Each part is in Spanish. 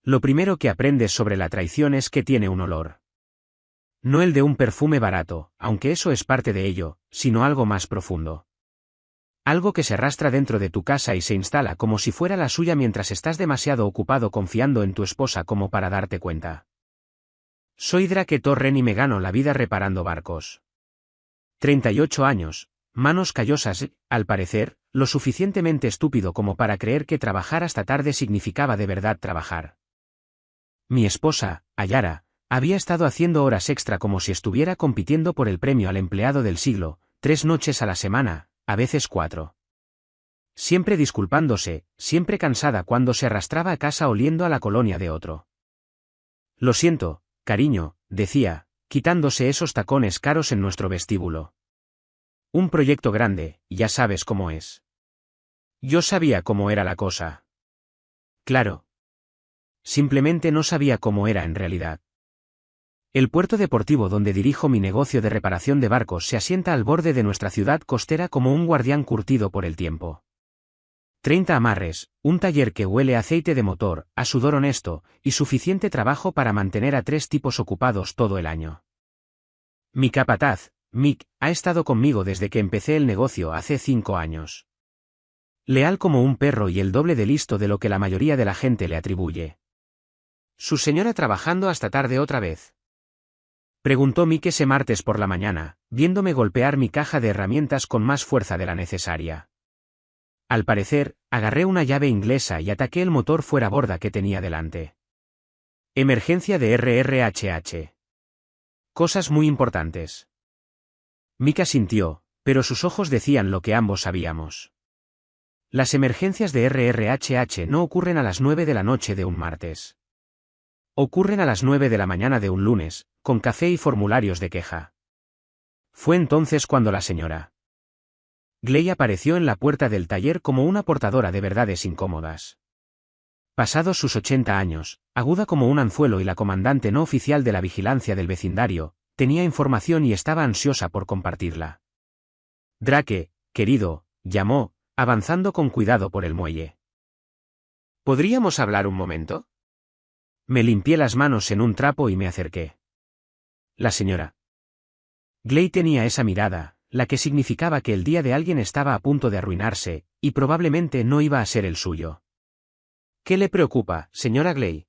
Lo primero que aprendes sobre la traición es que tiene un olor. No el de un perfume barato, aunque eso es parte de ello, sino algo más profundo. Algo que se arrastra dentro de tu casa y se instala como si fuera la suya mientras estás demasiado ocupado confiando en tu esposa como para darte cuenta. Soy Drake Torren y me gano la vida reparando barcos. 38 años, manos callosas, al parecer, lo suficientemente estúpido como para creer que trabajar hasta tarde significaba de verdad trabajar. Mi esposa, Ayara, había estado haciendo horas extra como si estuviera compitiendo por el premio al empleado del siglo, 3 noches a la semana, a veces 4. Siempre disculpándose, siempre cansada cuando se arrastraba a casa oliendo a la colonia de otro. Lo siento, cariño, decía, quitándose esos tacones caros en nuestro vestíbulo. Un proyecto grande, ya sabes cómo es. Yo sabía cómo era la cosa. Claro. Simplemente no sabía cómo era en realidad. El puerto deportivo donde dirijo mi negocio de reparación de barcos se asienta al borde de nuestra ciudad costera como un guardián curtido por el tiempo. 30 amarres, un taller que huele a aceite de motor, a sudor honesto, y suficiente trabajo para mantener a 3 tipos ocupados todo el año. Mi capataz, Mick, ha estado conmigo desde que empecé el negocio hace 5 años. Leal como un perro y el doble de listo de lo que la mayoría de la gente le atribuye. ¿Su señora trabajando hasta tarde otra vez?, preguntó Mick ese martes por la mañana, viéndome golpear mi caja de herramientas con más fuerza de la necesaria. Al parecer, agarré una llave inglesa y ataqué el motor fuera borda que tenía delante. Emergencia de RRHH. Cosas muy importantes. Mick asintió, pero sus ojos decían lo que ambos sabíamos. Las emergencias de RRHH no ocurren a las 9 de la noche de un martes. Ocurren a las 9 de la mañana de un lunes, con café y formularios de queja. Fue entonces cuando la señora Gley apareció en la puerta del taller como una portadora de verdades incómodas. Pasados sus 80 años, aguda como un anzuelo y la comandante no oficial de la vigilancia del vecindario, tenía información y estaba ansiosa por compartirla. Drake, querido, llamó, avanzando con cuidado por el muelle. ¿Podríamos hablar un momento? Me limpié las manos en un trapo y me acerqué. La señora Gley tenía esa mirada, la que significaba que el día de alguien estaba a punto de arruinarse, y probablemente no iba a ser el suyo. ¿Qué le preocupa, señora Gley?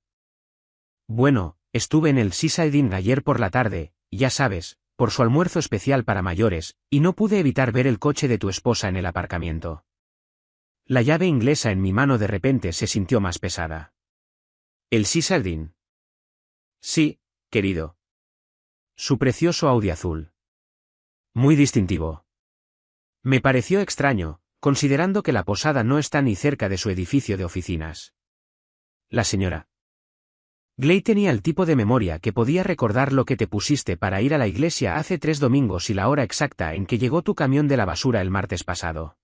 Bueno, estuve en el Seaside Inn ayer por la tarde, ya sabes, por su almuerzo especial para mayores, y no pude evitar ver el coche de tu esposa en el aparcamiento. La llave inglesa en mi mano de repente se sintió más pesada. ¿El Seaside Inn? Sí, querido. Su precioso Audi azul. Muy distintivo. Me pareció extraño, considerando que la posada no está ni cerca de su edificio de oficinas. La señora Gley tenía el tipo de memoria que podía recordar lo que te pusiste para ir a la iglesia hace 3 domingos y la hora exacta en que llegó tu camión de la basura el martes pasado.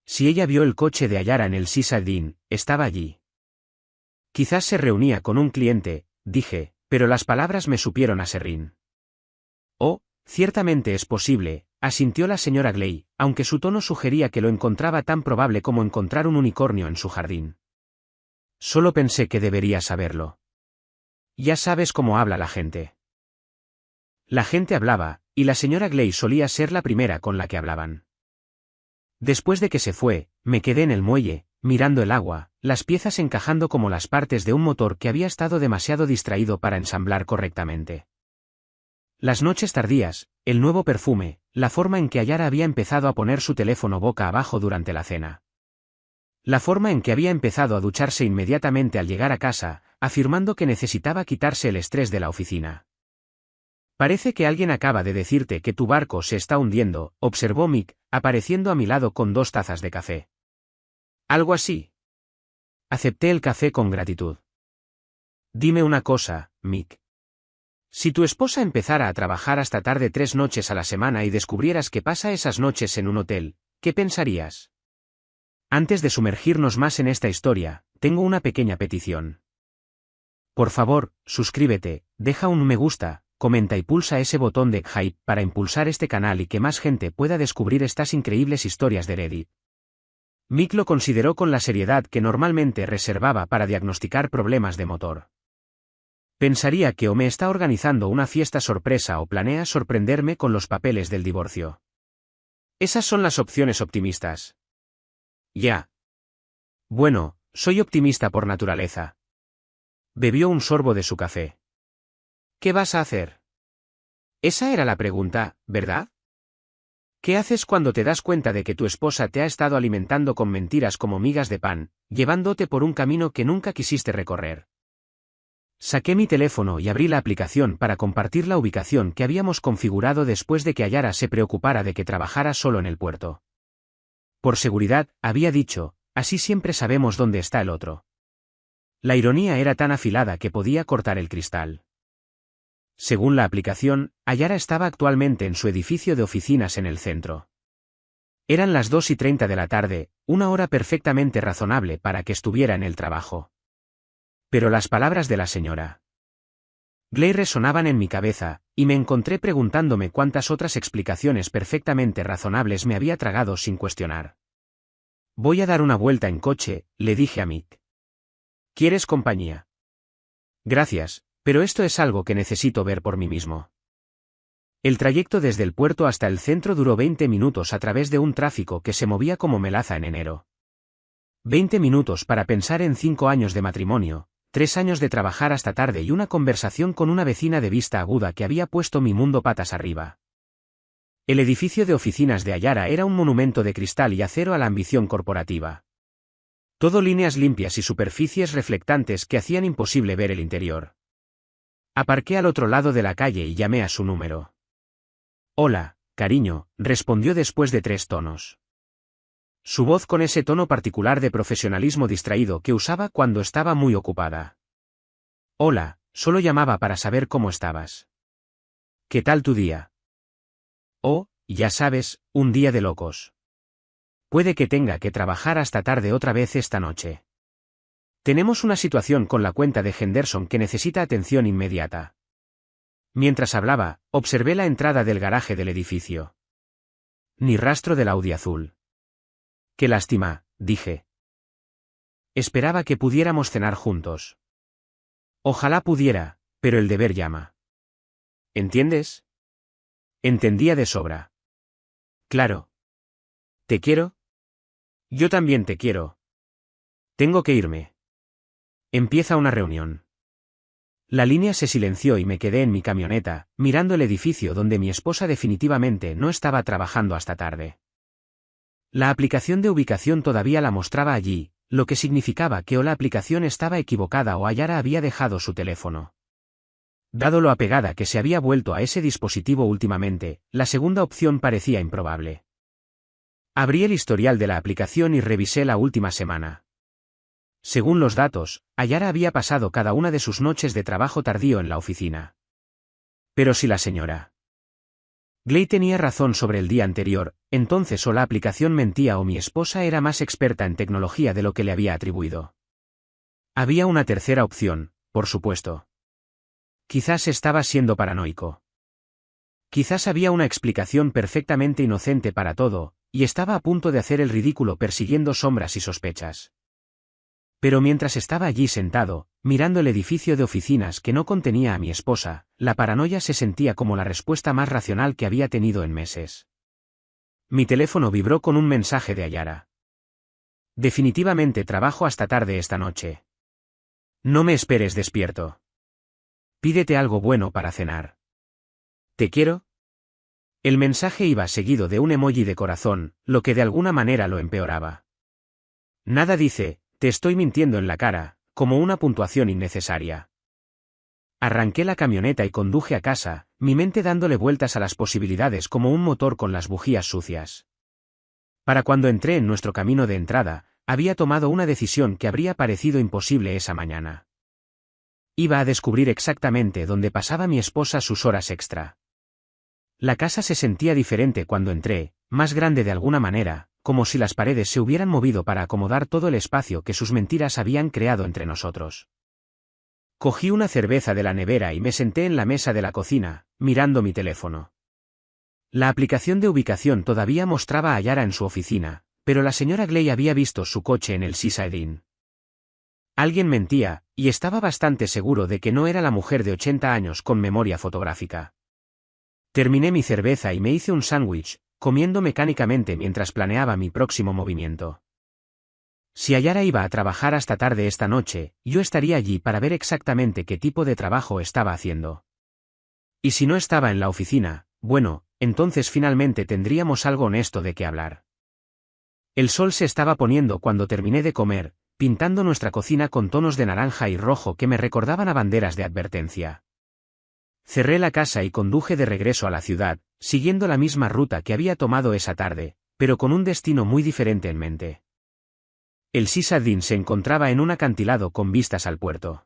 Si ella vio el coche de Ayara en el Seaside Inn, estaba allí. Quizás se reunía con un cliente, dije, pero las palabras me supieron a serrín. Oh, ciertamente es posible, asintió la señora Gley, aunque su tono sugería que lo encontraba tan probable como encontrar un unicornio en su jardín. Solo pensé que debería saberlo. Ya sabes cómo habla la gente. La gente hablaba, y la señora Gley solía ser la primera con la que hablaban. Después de que se fue, me quedé en el muelle, mirando el agua, las piezas encajando como las partes de un motor que había estado demasiado distraído para ensamblar correctamente. Las noches tardías, el nuevo perfume, la forma en que Ayara había empezado a poner su teléfono boca abajo durante la cena. La forma en que había empezado a ducharse inmediatamente al llegar a casa, afirmando que necesitaba quitarse el estrés de la oficina. Parece que alguien acaba de decirte que tu barco se está hundiendo, observó Mick, apareciendo a mi lado con 2 tazas de café. ¿Algo así? Acepté el café con gratitud. Dime una cosa, Mick. Si tu esposa empezara a trabajar hasta tarde 3 noches a la semana y descubrieras que pasa esas noches en un hotel, ¿qué pensarías? Antes de sumergirnos más en esta historia, tengo una pequeña petición. Por favor, suscríbete, deja un me gusta, comenta y pulsa ese botón de hype para impulsar este canal y que más gente pueda descubrir estas increíbles historias de Reddit. Mick lo consideró con la seriedad que normalmente reservaba para diagnosticar problemas de motor. Pensaría que o me está organizando una fiesta sorpresa o planea sorprenderme con los papeles del divorcio. Esas son las opciones optimistas. Ya. Bueno, soy optimista por naturaleza. Bebió un sorbo de su café. ¿Qué vas a hacer? Esa era la pregunta, ¿verdad? ¿Qué haces cuando te das cuenta de que tu esposa te ha estado alimentando con mentiras como migas de pan, llevándote por un camino que nunca quisiste recorrer? Saqué mi teléfono y abrí la aplicación para compartir la ubicación que habíamos configurado después de que Ayara se preocupara de que trabajara solo en el puerto. Por seguridad, había dicho, así siempre sabemos dónde está el otro. La ironía era tan afilada que podía cortar el cristal. Según la aplicación, Ayara estaba actualmente en su edificio de oficinas en el centro. Eran las 2:30 de la tarde, una hora perfectamente razonable para que estuviera en el trabajo. Pero las palabras de la señora Gley resonaban en mi cabeza, y me encontré preguntándome cuántas otras explicaciones perfectamente razonables me había tragado sin cuestionar. Voy a dar una vuelta en coche, le dije a Mick. ¿Quieres compañía? Gracias, pero esto es algo que necesito ver por mí mismo. El trayecto desde el puerto hasta el centro duró 20 minutos a través de un tráfico que se movía como melaza en enero. 20 minutos para pensar en 5 años de matrimonio, 3 años de trabajar hasta tarde y una conversación con una vecina de vista aguda que había puesto mi mundo patas arriba. El edificio de oficinas de Ayara era un monumento de cristal y acero a la ambición corporativa. Todo líneas limpias y superficies reflectantes que hacían imposible ver el interior. Aparqué al otro lado de la calle y llamé a su número. Hola, cariño, respondió después de 3 tonos. Su voz con ese tono particular de profesionalismo distraído que usaba cuando estaba muy ocupada. Hola, solo llamaba para saber cómo estabas. ¿Qué tal tu día? Oh, ya sabes, un día de locos. Puede que tenga que trabajar hasta tarde otra vez esta noche. Tenemos una situación con la cuenta de Henderson que necesita atención inmediata. Mientras hablaba, observé la entrada del garaje del edificio. Ni rastro del Audi azul. Qué lástima, dije. Esperaba que pudiéramos cenar juntos. Ojalá pudiera, pero el deber llama. ¿Entiendes? Entendía de sobra. Claro. ¿Te quiero? Yo también te quiero. Tengo que irme. Empieza una reunión. La línea se silenció y me quedé en mi camioneta, mirando el edificio donde mi esposa definitivamente no estaba trabajando hasta tarde. La aplicación de ubicación todavía la mostraba allí, lo que significaba que o la aplicación estaba equivocada o Ayara había dejado su teléfono. Dado lo apegada que se había vuelto a ese dispositivo últimamente, la segunda opción parecía improbable. Abrí el historial de la aplicación y revisé la última semana. Según los datos, Ayara había pasado cada una de sus noches de trabajo tardío en la oficina. Pero si la señora Gley tenía razón sobre el día anterior, entonces o la aplicación mentía o mi esposa era más experta en tecnología de lo que le había atribuido. Había una tercera opción, por supuesto. Quizás estaba siendo paranoico. Quizás había una explicación perfectamente inocente para todo, y estaba a punto de hacer el ridículo persiguiendo sombras y sospechas. Pero mientras estaba allí sentado, mirando el edificio de oficinas que no contenía a mi esposa, la paranoia se sentía como la respuesta más racional que había tenido en meses. Mi teléfono vibró con un mensaje de Ayara. Definitivamente trabajo hasta tarde esta noche. No me esperes despierto. Pídete algo bueno para cenar. ¿Te quiero? El mensaje iba seguido de un emoji de corazón, lo que de alguna manera lo empeoraba. Nada dice, te estoy mintiendo en la cara, como una puntuación innecesaria. Arranqué la camioneta y conduje a casa, mi mente dándole vueltas a las posibilidades como un motor con las bujías sucias. Para cuando entré en nuestro camino de entrada, había tomado una decisión que habría parecido imposible esa mañana. Iba a descubrir exactamente dónde pasaba mi esposa sus horas extra. La casa se sentía diferente cuando entré, más grande de alguna manera, como si las paredes se hubieran movido para acomodar todo el espacio que sus mentiras habían creado entre nosotros. Cogí una cerveza de la nevera y me senté en la mesa de la cocina, mirando mi teléfono. La aplicación de ubicación todavía mostraba a Ayara en su oficina, pero la señora Gley había visto su coche en el Seaside Inn. Alguien mentía, y estaba bastante seguro de que no era la mujer de 80 años con memoria fotográfica. Terminé mi cerveza y me hice un sándwich, comiendo mecánicamente mientras planeaba mi próximo movimiento. Si Ayara iba a trabajar hasta tarde esta noche, yo estaría allí para ver exactamente qué tipo de trabajo estaba haciendo. Y si no estaba en la oficina, bueno, entonces finalmente tendríamos algo honesto de qué hablar. El sol se estaba poniendo cuando terminé de comer, pintando nuestra cocina con tonos de naranja y rojo que me recordaban a banderas de advertencia. Cerré la casa y conduje de regreso a la ciudad, siguiendo la misma ruta que había tomado esa tarde, pero con un destino muy diferente en mente. El Seaside Inn se encontraba en un acantilado con vistas al puerto.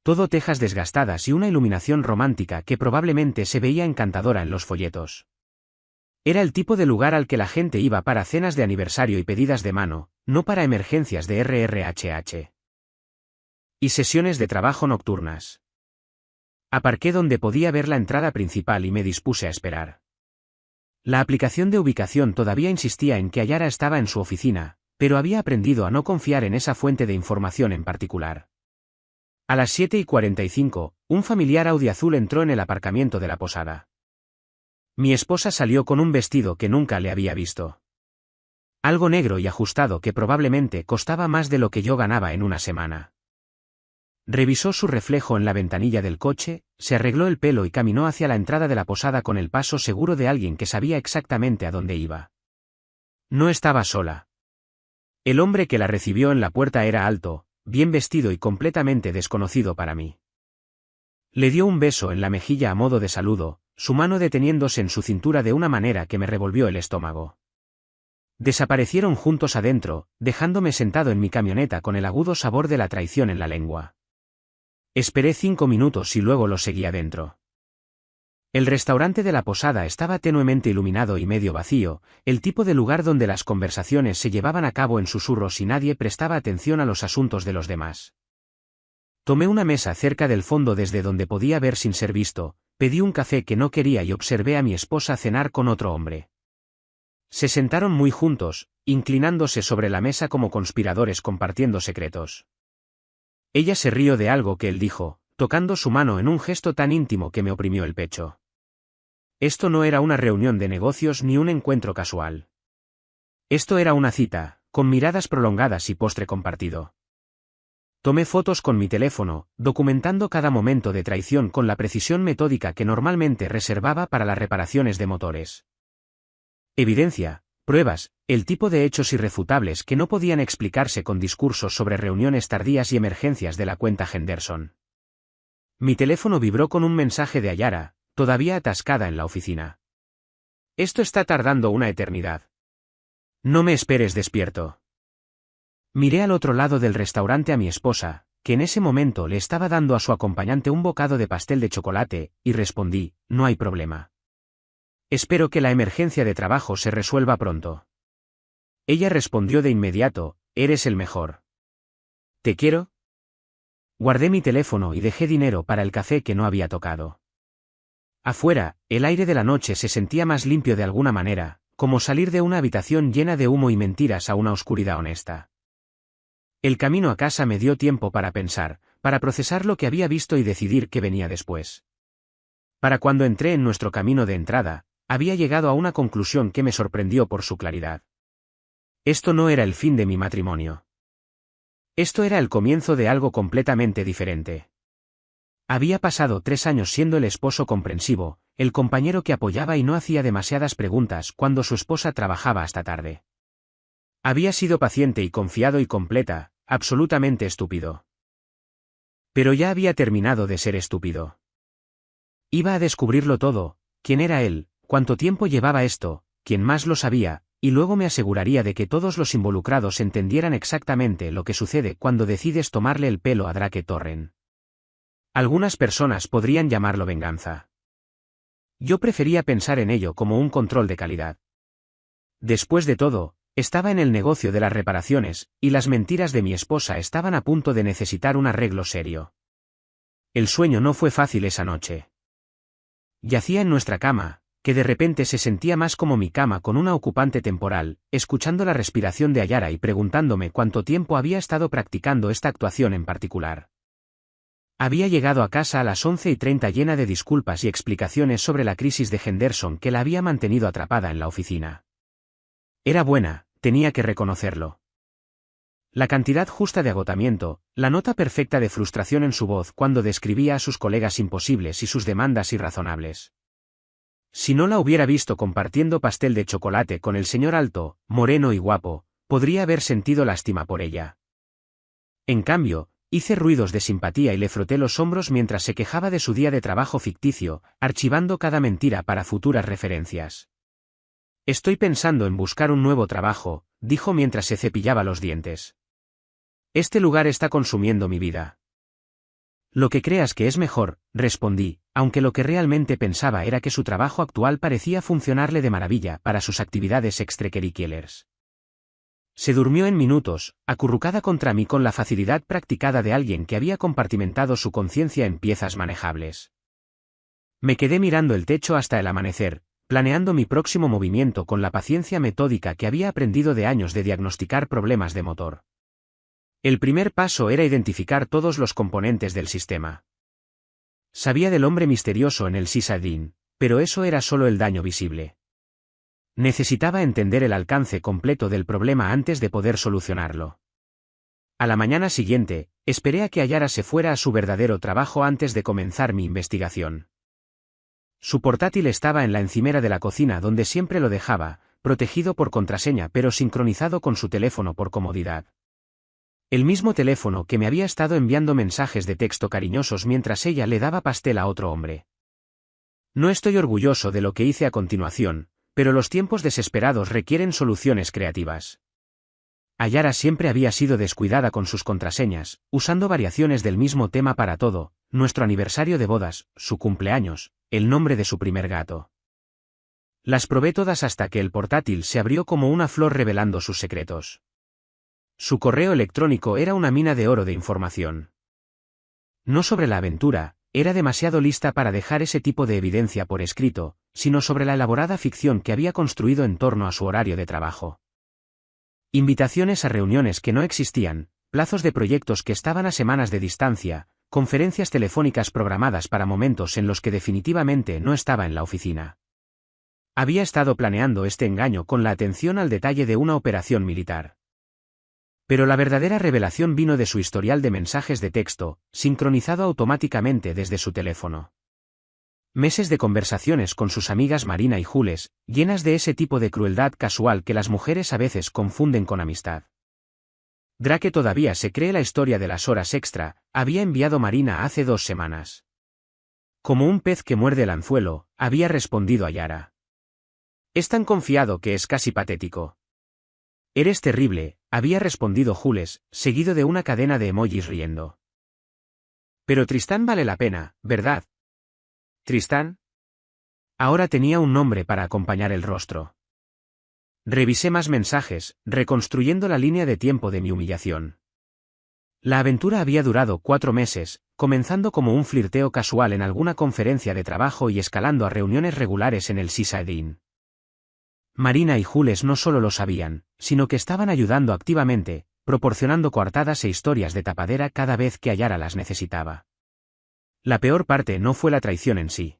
Todo tejas desgastadas y una iluminación romántica que probablemente se veía encantadora en los folletos. Era el tipo de lugar al que la gente iba para cenas de aniversario y pedidas de mano, no para emergencias de RRHH. Y sesiones de trabajo nocturnas. Aparqué donde podía ver la entrada principal y me dispuse a esperar. La aplicación de ubicación todavía insistía en que Ayara estaba en su oficina, pero había aprendido a no confiar en esa fuente de información en particular. A las 7:45, un familiar Audi azul entró en el aparcamiento de la posada. Mi esposa salió con un vestido que nunca le había visto. Algo negro y ajustado que probablemente costaba más de lo que yo ganaba en una semana. Revisó su reflejo en la ventanilla del coche, se arregló el pelo y caminó hacia la entrada de la posada con el paso seguro de alguien que sabía exactamente a dónde iba. No estaba sola. El hombre que la recibió en la puerta era alto, bien vestido y completamente desconocido para mí. Le dio un beso en la mejilla a modo de saludo, su mano deteniéndose en su cintura de una manera que me revolvió el estómago. Desaparecieron juntos adentro, dejándome sentado en mi camioneta con el agudo sabor de la traición en la lengua. Esperé 5 minutos y luego los seguí adentro. El restaurante de la posada estaba tenuemente iluminado y medio vacío, el tipo de lugar donde las conversaciones se llevaban a cabo en susurros y nadie prestaba atención a los asuntos de los demás. Tomé una mesa cerca del fondo desde donde podía ver sin ser visto, pedí un café que no quería y observé a mi esposa cenar con otro hombre. Se sentaron muy juntos, inclinándose sobre la mesa como conspiradores compartiendo secretos. Ella se rió de algo que él dijo, tocando su mano en un gesto tan íntimo que me oprimió el pecho. Esto no era una reunión de negocios ni un encuentro casual. Esto era una cita, con miradas prolongadas y postre compartido. Tomé fotos con mi teléfono, documentando cada momento de traición con la precisión metódica que normalmente reservaba para las reparaciones de motores. Evidencia, pruebas, el tipo de hechos irrefutables que no podían explicarse con discursos sobre reuniones tardías y emergencias de la cuenta Henderson. Mi teléfono vibró con un mensaje de Ayara, todavía atascada en la oficina. Esto está tardando una eternidad. No me esperes despierto. Miré al otro lado del restaurante a mi esposa, que en ese momento le estaba dando a su acompañante un bocado de pastel de chocolate, y respondí, no hay problema. Espero que la emergencia de trabajo se resuelva pronto. Ella respondió de inmediato, eres el mejor. ¿Te quiero? Guardé mi teléfono y dejé dinero para el café que no había tocado. Afuera, el aire de la noche se sentía más limpio de alguna manera, como salir de una habitación llena de humo y mentiras a una oscuridad honesta. El camino a casa me dio tiempo para pensar, para procesar lo que había visto y decidir qué venía después. Para cuando entré en nuestro camino de entrada, había llegado a una conclusión que me sorprendió por su claridad. Esto no era el fin de mi matrimonio. Esto era el comienzo de algo completamente diferente. Había pasado 3 años siendo el esposo comprensivo, el compañero que apoyaba y no hacía demasiadas preguntas cuando su esposa trabajaba hasta tarde. Había sido paciente y confiado y completa, absolutamente estúpido. Pero ya había terminado de ser estúpido. Iba a descubrirlo todo, quién era él, cuánto tiempo llevaba esto, quién más lo sabía, y luego me aseguraría de que todos los involucrados entendieran exactamente lo que sucede cuando decides tomarle el pelo a Drake Torren. Algunas personas podrían llamarlo venganza. Yo prefería pensar en ello como un control de calidad. Después de todo, estaba en el negocio de las reparaciones, y las mentiras de mi esposa estaban a punto de necesitar un arreglo serio. El sueño no fue fácil esa noche. Yacía en nuestra cama, que de repente se sentía más como mi cama con una ocupante temporal, escuchando la respiración de Ayara y preguntándome cuánto tiempo había estado practicando esta actuación en particular. Había llegado a casa a las 11:30 llena de disculpas y explicaciones sobre la crisis de Henderson que la había mantenido atrapada en la oficina. Era buena, tenía que reconocerlo. La cantidad justa de agotamiento, la nota perfecta de frustración en su voz cuando describía a sus colegas imposibles y sus demandas irrazonables. Si no la hubiera visto compartiendo pastel de chocolate con el señor alto, moreno y guapo, podría haber sentido lástima por ella. En cambio, hice ruidos de simpatía y le froté los hombros mientras se quejaba de su día de trabajo ficticio, archivando cada mentira para futuras referencias. Estoy pensando en buscar un nuevo trabajo, dijo mientras se cepillaba los dientes. Este lugar está consumiendo mi vida. Lo que creas que es mejor, respondí, aunque lo que realmente pensaba era que su trabajo actual parecía funcionarle de maravilla para sus actividades extracurriculares. Se durmió en minutos, acurrucada contra mí con la facilidad practicada de alguien que había compartimentado su conciencia en piezas manejables. Me quedé mirando el techo hasta el amanecer, planeando mi próximo movimiento con la paciencia metódica que había aprendido de años de diagnosticar problemas de motor. El primer paso era identificar todos los componentes del sistema. Sabía del hombre misterioso en el Sysadin, pero eso era solo el daño visible. Necesitaba entender el alcance completo del problema antes de poder solucionarlo. A la mañana siguiente, esperé a que Ayara se fuera a su verdadero trabajo antes de comenzar mi investigación. Su portátil estaba en la encimera de la cocina donde siempre lo dejaba, protegido por contraseña pero sincronizado con su teléfono por comodidad. El mismo teléfono que me había estado enviando mensajes de texto cariñosos mientras ella le daba pastel a otro hombre. No estoy orgulloso de lo que hice a continuación, pero los tiempos desesperados requieren soluciones creativas. Ayara siempre había sido descuidada con sus contraseñas, usando variaciones del mismo tema para todo, nuestro aniversario de bodas, su cumpleaños, el nombre de su primer gato. Las probé todas hasta que el portátil se abrió como una flor revelando sus secretos. Su correo electrónico era una mina de oro de información. No sobre la aventura, era demasiado lista para dejar ese tipo de evidencia por escrito, sino sobre la elaborada ficción que había construido en torno a su horario de trabajo. Invitaciones a reuniones que no existían, plazos de proyectos que estaban a semanas de distancia, conferencias telefónicas programadas para momentos en los que definitivamente no estaba en la oficina. Había estado planeando este engaño con la atención al detalle de una operación militar. Pero la verdadera revelación vino de su historial de mensajes de texto, sincronizado automáticamente desde su teléfono. Meses de conversaciones con sus amigas Marina y Jules, llenas de ese tipo de crueldad casual que las mujeres a veces confunden con amistad. Drake todavía se cree la historia de las horas extra, había enviado Marina hace 2 semanas. Como un pez que muerde el anzuelo, había respondido Ayara. Es tan confiado que es casi patético. Eres terrible, había respondido Jules, seguido de una cadena de emojis riendo. Pero Tristán vale la pena, ¿verdad? ¿Tristán? Ahora tenía un nombre para acompañar el rostro. Revisé más mensajes, reconstruyendo la línea de tiempo de mi humillación. La aventura había durado 4 meses, comenzando como un flirteo casual en alguna conferencia de trabajo y escalando a reuniones regulares en el Sysadin. Marina y Jules no solo lo sabían, sino que estaban ayudando activamente, proporcionando coartadas e historias de tapadera cada vez que Ayara las necesitaba. La peor parte no fue la traición en sí.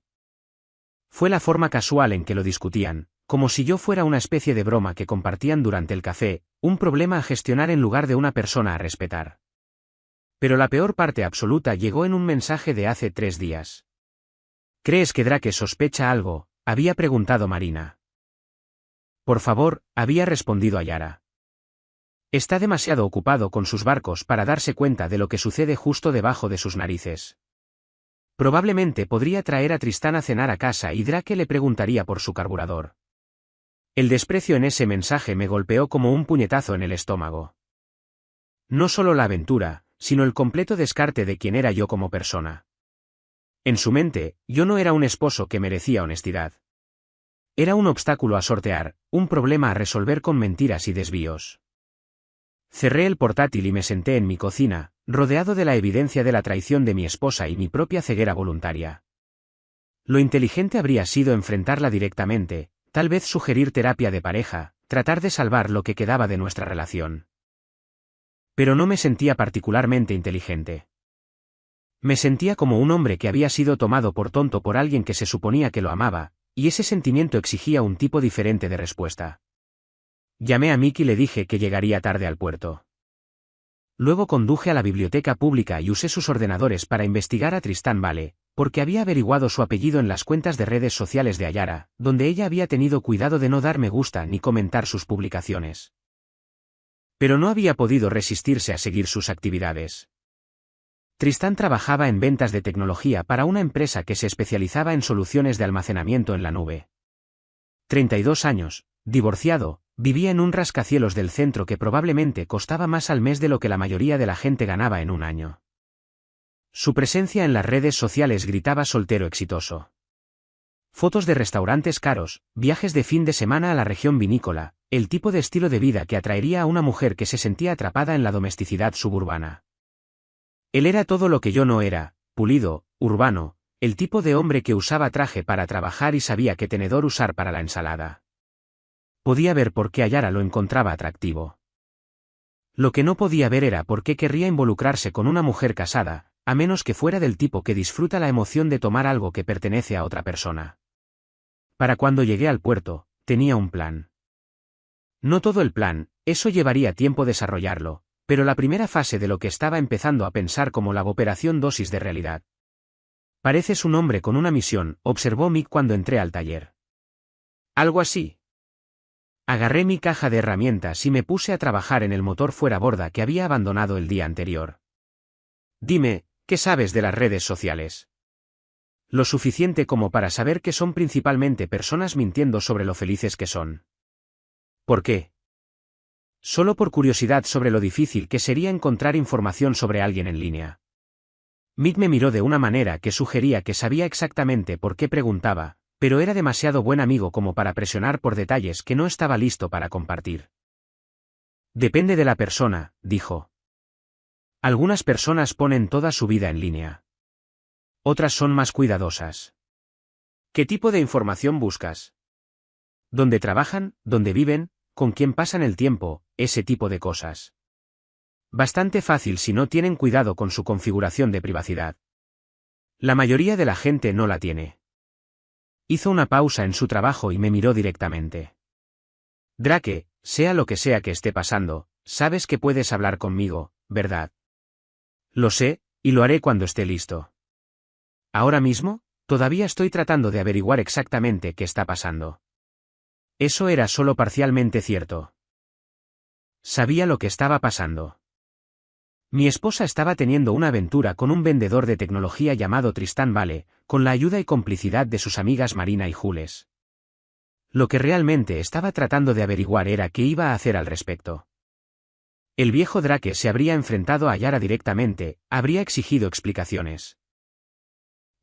Fue la forma casual en que lo discutían, como si yo fuera una especie de broma que compartían durante el café, un problema a gestionar en lugar de una persona a respetar. Pero la peor parte absoluta llegó en un mensaje de hace 3 días. ¿Crees que Drake sospecha algo?, había preguntado Marina. Por favor, había respondido Ayara. Está demasiado ocupado con sus barcos para darse cuenta de lo que sucede justo debajo de sus narices. Probablemente podría traer a Tristán a cenar a casa y Drake le preguntaría por su carburador. El desprecio en ese mensaje me golpeó como un puñetazo en el estómago. No solo la aventura, sino el completo descarte de quién era yo como persona. En su mente, yo no era un esposo que merecía honestidad. Era un obstáculo a sortear, un problema a resolver con mentiras y desvíos. Cerré el portátil y me senté en mi cocina, rodeado de la evidencia de la traición de mi esposa y mi propia ceguera voluntaria. Lo inteligente habría sido enfrentarla directamente, tal vez sugerir terapia de pareja, tratar de salvar lo que quedaba de nuestra relación. Pero no me sentía particularmente inteligente. Me sentía como un hombre que había sido tomado por tonto por alguien que se suponía que lo amaba, y ese sentimiento exigía un tipo diferente de respuesta. Llamé a Mick y le dije que llegaría tarde al puerto. Luego conduje a la biblioteca pública y usé sus ordenadores para investigar a Tristán Vale, porque había averiguado su apellido en las cuentas de redes sociales de Ayara, donde ella había tenido cuidado de no dar me gusta ni comentar sus publicaciones. Pero no había podido resistirse a seguir sus actividades. Tristán trabajaba en ventas de tecnología para una empresa que se especializaba en soluciones de almacenamiento en la nube. 32 años, divorciado, vivía en un rascacielos del centro que probablemente costaba más al mes de lo que la mayoría de la gente ganaba en un año. Su presencia en las redes sociales gritaba soltero exitoso. Fotos de restaurantes caros, viajes de fin de semana a la región vinícola, el tipo de estilo de vida que atraería a una mujer que se sentía atrapada en la domesticidad suburbana. Él era todo lo que yo no era, pulido, urbano, el tipo de hombre que usaba traje para trabajar y sabía qué tenedor usar para la ensalada. Podía ver por qué Ayara lo encontraba atractivo. Lo que no podía ver era por qué querría involucrarse con una mujer casada, a menos que fuera del tipo que disfruta la emoción de tomar algo que pertenece a otra persona. Para cuando llegué al puerto, tenía un plan. No todo el plan, eso llevaría tiempo desarrollarlo, pero la primera fase de lo que estaba empezando a pensar como la operación dosis de realidad. Pareces un hombre con una misión, observó Mick cuando entré al taller. Algo así. Agarré mi caja de herramientas y me puse a trabajar en el motor fuera borda que había abandonado el día anterior. Dime, ¿qué sabes de las redes sociales? Lo suficiente como para saber que son principalmente personas mintiendo sobre lo felices que son. ¿Por qué? Solo por curiosidad sobre lo difícil que sería encontrar información sobre alguien en línea. Mick me miró de una manera que sugería que sabía exactamente por qué preguntaba, pero era demasiado buen amigo como para presionar por detalles que no estaba listo para compartir. Depende de la persona, dijo. Algunas personas ponen toda su vida en línea. Otras son más cuidadosas. ¿Qué tipo de información buscas? ¿Dónde trabajan? ¿Dónde viven? ¿Con quién pasan el tiempo? Ese tipo de cosas. Bastante fácil si no tienen cuidado con su configuración de privacidad. La mayoría de la gente no la tiene. Hizo una pausa en su trabajo y me miró directamente. Drake, sea lo que sea que esté pasando, sabes que puedes hablar conmigo, ¿verdad? Lo sé, y lo haré cuando esté listo. Ahora mismo, todavía estoy tratando de averiguar exactamente qué está pasando. Eso era solo parcialmente cierto. Sabía lo que estaba pasando. Mi esposa estaba teniendo una aventura con un vendedor de tecnología llamado Tristán Vale, con la ayuda y complicidad de sus amigas Marina y Jules. Lo que realmente estaba tratando de averiguar era qué iba a hacer al respecto. El viejo Drake se habría enfrentado a Ayara directamente, habría exigido explicaciones.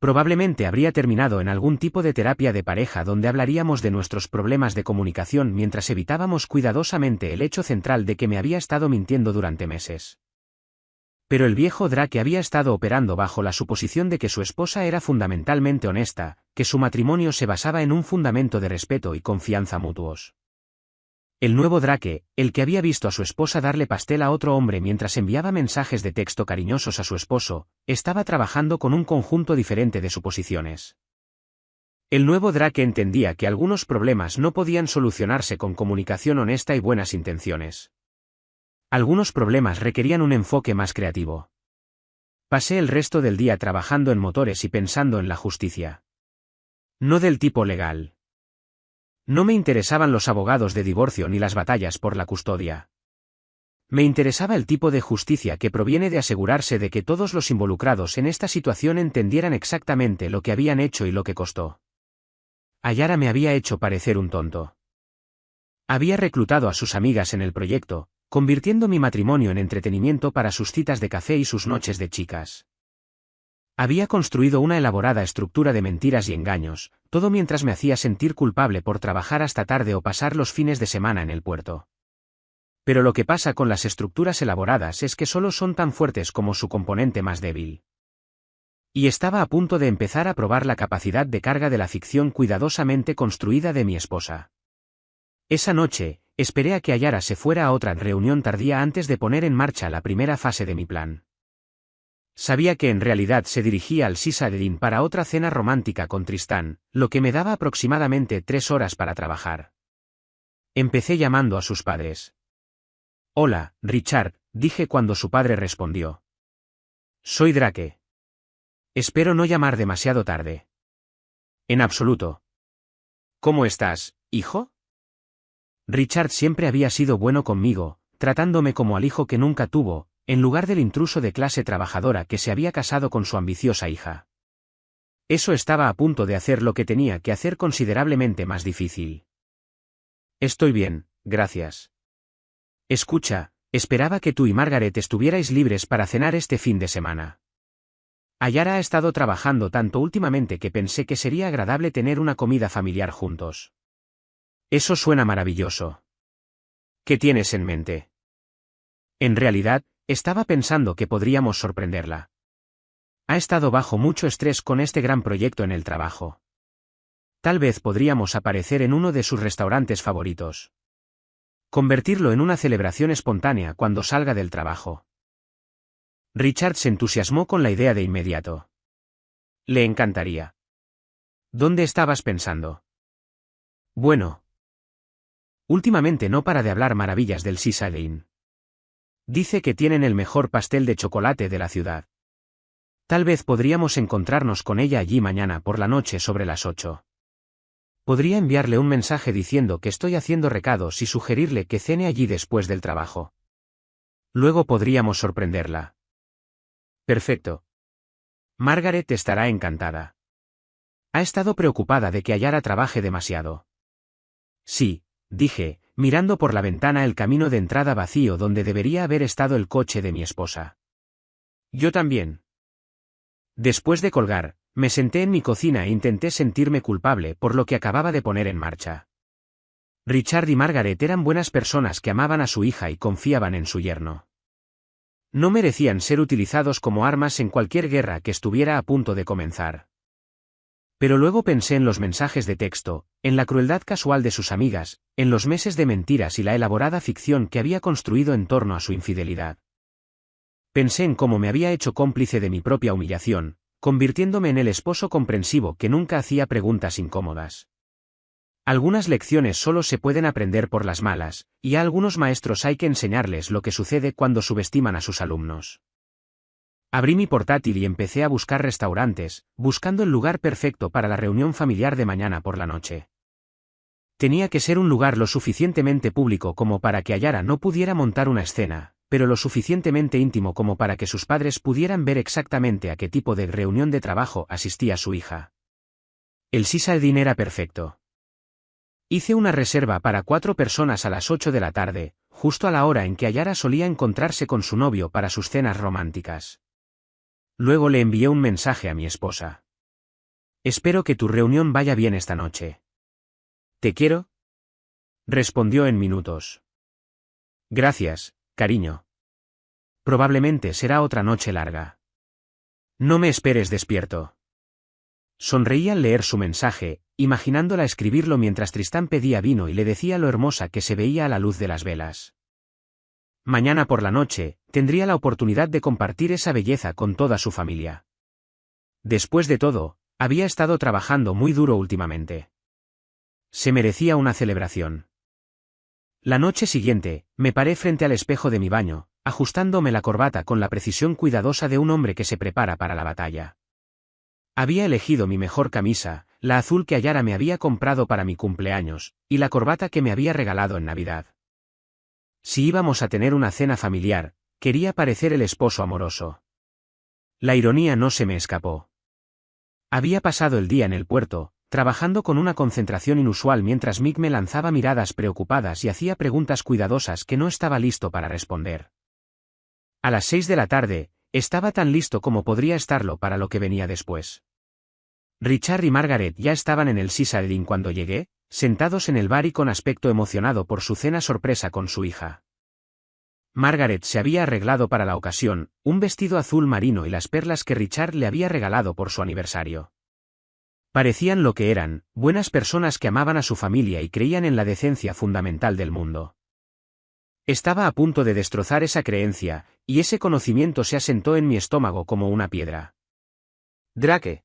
Probablemente habría terminado en algún tipo de terapia de pareja donde hablaríamos de nuestros problemas de comunicación mientras evitábamos cuidadosamente el hecho central de que me había estado mintiendo durante meses. Pero el viejo Drake había estado operando bajo la suposición de que su esposa era fundamentalmente honesta, que su matrimonio se basaba en un fundamento de respeto y confianza mutuos. El nuevo Drake, el que había visto a su esposa darle pastel a otro hombre mientras enviaba mensajes de texto cariñosos a su esposo, estaba trabajando con un conjunto diferente de suposiciones. El nuevo Drake entendía que algunos problemas no podían solucionarse con comunicación honesta y buenas intenciones. Algunos problemas requerían un enfoque más creativo. Pasé el resto del día trabajando en motores y pensando en la justicia. No del tipo legal. No me interesaban los abogados de divorcio ni las batallas por la custodia. Me interesaba el tipo de justicia que proviene de asegurarse de que todos los involucrados en esta situación entendieran exactamente lo que habían hecho y lo que costó. Ayara me había hecho parecer un tonto. Había reclutado a sus amigas en el proyecto, convirtiendo mi matrimonio en entretenimiento para sus citas de café y sus noches de chicas. Había construido una elaborada estructura de mentiras y engaños, todo mientras me hacía sentir culpable por trabajar hasta tarde o pasar los fines de semana en el puerto. Pero lo que pasa con las estructuras elaboradas es que solo son tan fuertes como su componente más débil. Y estaba a punto de empezar a probar la capacidad de carga de la ficción cuidadosamente construida de mi esposa. Esa noche, esperé a que Ayara se fuera a otra reunión tardía antes de poner en marcha la primera fase de mi plan. Sabía que en realidad se dirigía al Seaside Inn para otra cena romántica con Tristán, lo que me daba aproximadamente 3 horas para trabajar. Empecé llamando a sus padres. «Hola, Richard», dije cuando su padre respondió. «Soy Drake. Espero no llamar demasiado tarde». «En absoluto». «¿Cómo estás, hijo?» Richard siempre había sido bueno conmigo, tratándome como al hijo que nunca tuvo, en lugar del intruso de clase trabajadora que se había casado con su ambiciosa hija. Eso estaba a punto de hacer lo que tenía que hacer considerablemente más difícil. «Estoy bien, gracias. Escucha, esperaba que tú y Margaret estuvierais libres para cenar este fin de semana. Ayara ha estado trabajando tanto últimamente que pensé que sería agradable tener una comida familiar juntos». «Eso suena maravilloso. ¿Qué tienes en mente?» En realidad, estaba pensando que podríamos sorprenderla. Ha estado bajo mucho estrés con este gran proyecto en el trabajo. Tal vez podríamos aparecer en uno de sus restaurantes favoritos. Convertirlo en una celebración espontánea cuando salga del trabajo. Richard se entusiasmó con la idea de inmediato. Le encantaría. ¿Dónde estabas pensando? Bueno. Últimamente no para de hablar maravillas del Seaside Inn. Dice que tienen el mejor pastel de chocolate de la ciudad. Tal vez podríamos encontrarnos con ella allí mañana por la noche sobre las 8. Podría enviarle un mensaje diciendo que estoy haciendo recados y sugerirle que cene allí después del trabajo. Luego podríamos sorprenderla. Perfecto. Margaret estará encantada. Ha estado preocupada de que Ayara trabaje demasiado. Sí, dije, mirando por la ventana el camino de entrada vacío donde debería haber estado el coche de mi esposa. Yo también. Después de colgar, me senté en mi cocina e intenté sentirme culpable por lo que acababa de poner en marcha. Richard y Margaret eran buenas personas que amaban a su hija y confiaban en su yerno. No merecían ser utilizados como armas en cualquier guerra que estuviera a punto de comenzar. Pero luego pensé en los mensajes de texto, en la crueldad casual de sus amigas, en los meses de mentiras y la elaborada ficción que había construido en torno a su infidelidad. Pensé en cómo me había hecho cómplice de mi propia humillación, convirtiéndome en el esposo comprensivo que nunca hacía preguntas incómodas. Algunas lecciones solo se pueden aprender por las malas, y a algunos maestros hay que enseñarles lo que sucede cuando subestiman a sus alumnos. Abrí mi portátil y empecé a buscar restaurantes, buscando el lugar perfecto para la reunión familiar de mañana por la noche. Tenía que ser un lugar lo suficientemente público como para que Ayara no pudiera montar una escena, pero lo suficientemente íntimo como para que sus padres pudieran ver exactamente a qué tipo de reunión de trabajo asistía su hija. El Seaside Inn era perfecto. Hice una reserva para 4 personas a las 8 de la tarde, justo a la hora en que Ayara solía encontrarse con su novio para sus cenas románticas. Luego le envié un mensaje a mi esposa. «Espero que tu reunión vaya bien esta noche. ¿Te quiero?», respondió en minutos. «Gracias, cariño. Probablemente será otra noche larga. No me esperes despierto». Sonreí al leer su mensaje, imaginándola escribirlo mientras Tristán pedía vino y le decía lo hermosa que se veía a la luz de las velas. Mañana por la noche, tendría la oportunidad de compartir esa belleza con toda su familia. Después de todo, había estado trabajando muy duro últimamente. Se merecía una celebración. La noche siguiente, me paré frente al espejo de mi baño, ajustándome la corbata con la precisión cuidadosa de un hombre que se prepara para la batalla. Había elegido mi mejor camisa, la azul que Ayara me había comprado para mi cumpleaños, y la corbata que me había regalado en Navidad. Si íbamos a tener una cena familiar, quería parecer el esposo amoroso. La ironía no se me escapó. Había pasado el día en el puerto, trabajando con una concentración inusual mientras Mick me lanzaba miradas preocupadas y hacía preguntas cuidadosas que no estaba listo para responder. A las 6 de la tarde, estaba tan listo como podría estarlo para lo que venía después. Richard y Margaret ya estaban en el Seaside Inn cuando llegué, sentados en el bar y con aspecto emocionado por su cena sorpresa con su hija. Margaret se había arreglado para la ocasión, un vestido azul marino y las perlas que Richard le había regalado por su aniversario. Parecían lo que eran, buenas personas que amaban a su familia y creían en la decencia fundamental del mundo. Estaba a punto de destrozar esa creencia, y ese conocimiento se asentó en mi estómago como una piedra. «Drake».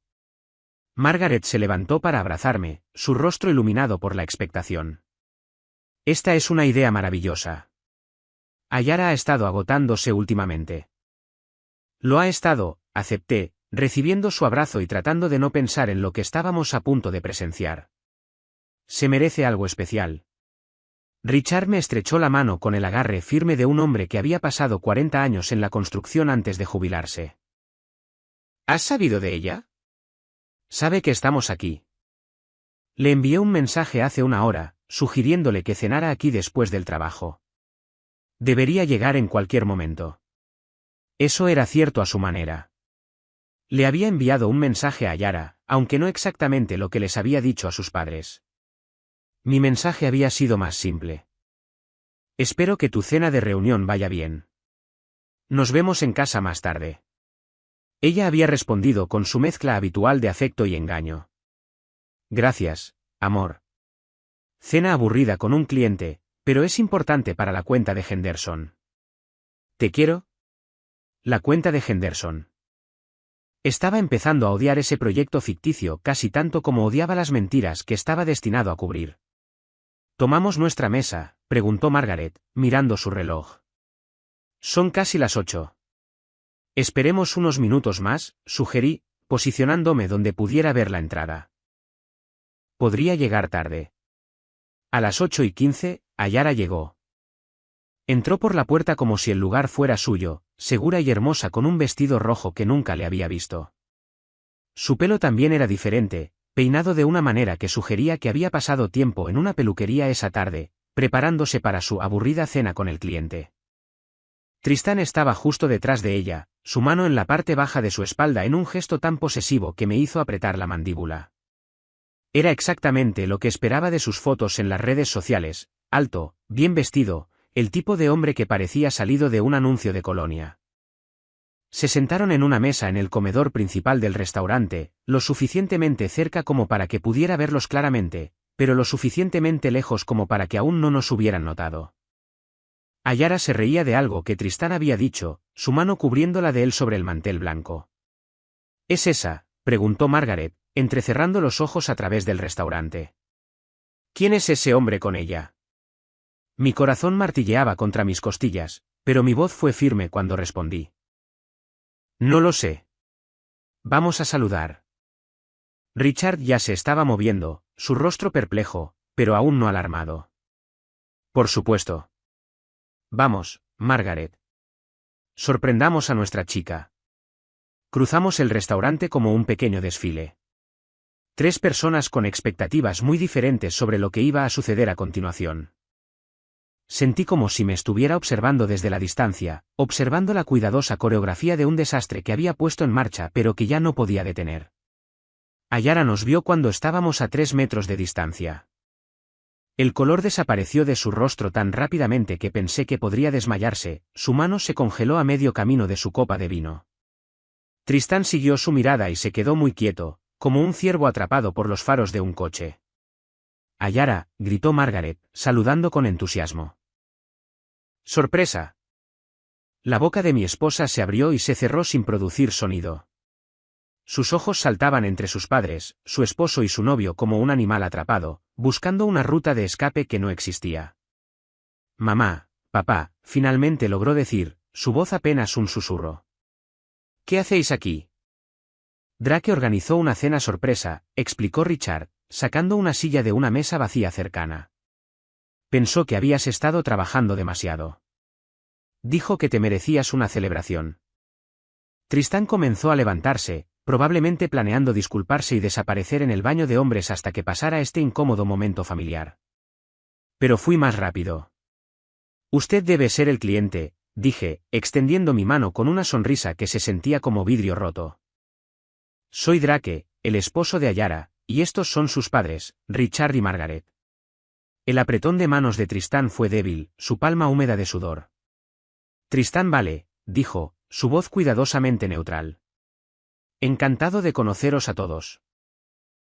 Margaret se levantó para abrazarme, su rostro iluminado por la expectación. «Esta es una idea maravillosa. Ayara ha estado agotándose últimamente». «Lo ha estado», acepté, recibiendo su abrazo y tratando de no pensar en lo que estábamos a punto de presenciar. «Se merece algo especial». Richard me estrechó la mano con el agarre firme de un hombre que había pasado 40 años en la construcción antes de jubilarse. «¿Has sabido de ella?» «Sabe que estamos aquí». Le envié un mensaje hace una hora, sugiriéndole que cenara aquí después del trabajo. Debería llegar en cualquier momento. Eso era cierto a su manera. Le había enviado un mensaje a Yara, aunque no exactamente lo que les había dicho a sus padres. Mi mensaje había sido más simple. «Espero que tu cena de reunión vaya bien. Nos vemos en casa más tarde». Ella había respondido con su mezcla habitual de afecto y engaño. «Gracias, amor. Cena aburrida con un cliente, pero es importante para la cuenta de Henderson». «¿Te quiero?» La cuenta de Henderson. Estaba empezando a odiar ese proyecto ficticio casi tanto como odiaba las mentiras que estaba destinado a cubrir. «¿Tomamos nuestra mesa?», preguntó Margaret, mirando su reloj. «Son casi las 8. Esperemos unos minutos más», sugerí, posicionándome donde pudiera ver la entrada. Podría llegar tarde. A las 8:15, Ayara llegó. Entró por la puerta como si el lugar fuera suyo, segura y hermosa con un vestido rojo que nunca le había visto. Su pelo también era diferente, peinado de una manera que sugería que había pasado tiempo en una peluquería esa tarde, preparándose para su aburrida cena con el cliente. Tristán estaba justo detrás de ella, su mano en la parte baja de su espalda en un gesto tan posesivo que me hizo apretar la mandíbula. Era exactamente lo que esperaba de sus fotos en las redes sociales, alto, bien vestido, el tipo de hombre que parecía salido de un anuncio de colonia. Se sentaron en una mesa en el comedor principal del restaurante, lo suficientemente cerca como para que pudiera verlos claramente, pero lo suficientemente lejos como para que aún no nos hubieran notado. Ayara se reía de algo que Tristán había dicho, su mano cubriéndola de él sobre el mantel blanco. «¿Es esa?», preguntó Margaret, entrecerrando los ojos a través del restaurante. «¿Quién es ese hombre con ella?». Mi corazón martilleaba contra mis costillas, pero mi voz fue firme cuando respondí. «No lo sé. Vamos a saludar». Richard ya se estaba moviendo, su rostro perplejo, pero aún no alarmado. «Por supuesto. Vamos, Margaret. Sorprendamos a nuestra chica». Cruzamos el restaurante como un pequeño desfile. 3 personas con expectativas muy diferentes sobre lo que iba a suceder a continuación. Sentí como si me estuviera observando desde la distancia, observando la cuidadosa coreografía de un desastre que había puesto en marcha pero que ya no podía detener. Ayara nos vio cuando estábamos a 3 metros de distancia. El color desapareció de su rostro tan rápidamente que pensé que podría desmayarse, su mano se congeló a medio camino de su copa de vino. Tristán siguió su mirada y se quedó muy quieto, como un ciervo atrapado por los faros de un coche. «Ayara», gritó Margaret, saludando con entusiasmo. «¡Sorpresa!». La boca de mi esposa se abrió y se cerró sin producir sonido. Sus ojos saltaban entre sus padres, su esposo y su novio como un animal atrapado, buscando una ruta de escape que no existía. «Mamá, papá», finalmente logró decir, su voz apenas un susurro. «¿Qué hacéis aquí?». «Drake organizó una cena sorpresa», explicó Richard, sacando una silla de una mesa vacía cercana. «Pensó que habías estado trabajando demasiado. Dijo que te merecías una celebración». Tristán comenzó a levantarse, probablemente planeando disculparse y desaparecer en el baño de hombres hasta que pasara este incómodo momento familiar. Pero fui más rápido. «Usted debe ser el cliente», dije, extendiendo mi mano con una sonrisa que se sentía como vidrio roto. «Soy Drake, el esposo de Ayara, y estos son sus padres, Richard y Margaret». El apretón de manos de Tristán fue débil, su palma húmeda de sudor. Tristán vale, dijo, su voz cuidadosamente neutral. Encantado de conoceros a todos.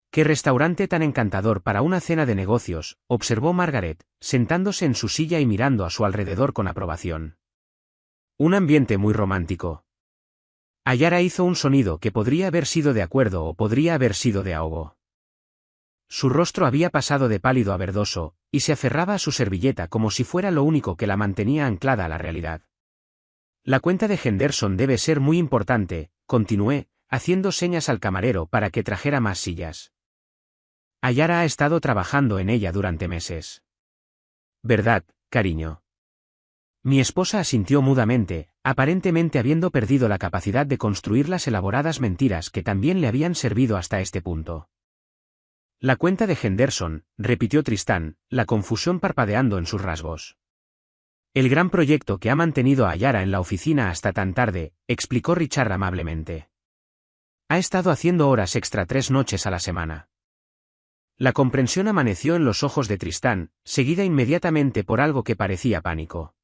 ¡Qué restaurante tan encantador para una cena de negocios!, observó Margaret, sentándose en su silla y mirando a su alrededor con aprobación. Un ambiente muy romántico. Ayara hizo un sonido que podría haber sido de acuerdo o podría haber sido de ahogo. Su rostro había pasado de pálido a verdoso, y se aferraba a su servilleta como si fuera lo único que la mantenía anclada a la realidad. La cuenta de Henderson debe ser muy importante, continué, haciendo señas al camarero para que trajera más sillas. Ayara ha estado trabajando en ella durante meses. ¿Verdad, cariño? Mi esposa asintió mudamente, aparentemente habiendo perdido la capacidad de construir las elaboradas mentiras que también le habían servido hasta este punto. La cuenta de Henderson, repitió Tristán, la confusión parpadeando en sus rasgos. El gran proyecto que ha mantenido a Ayara en la oficina hasta tan tarde, explicó Richard amablemente. Ha estado haciendo horas extra 3 noches a la semana. La comprensión amaneció en los ojos de Tristán, seguida inmediatamente por algo que parecía pánico.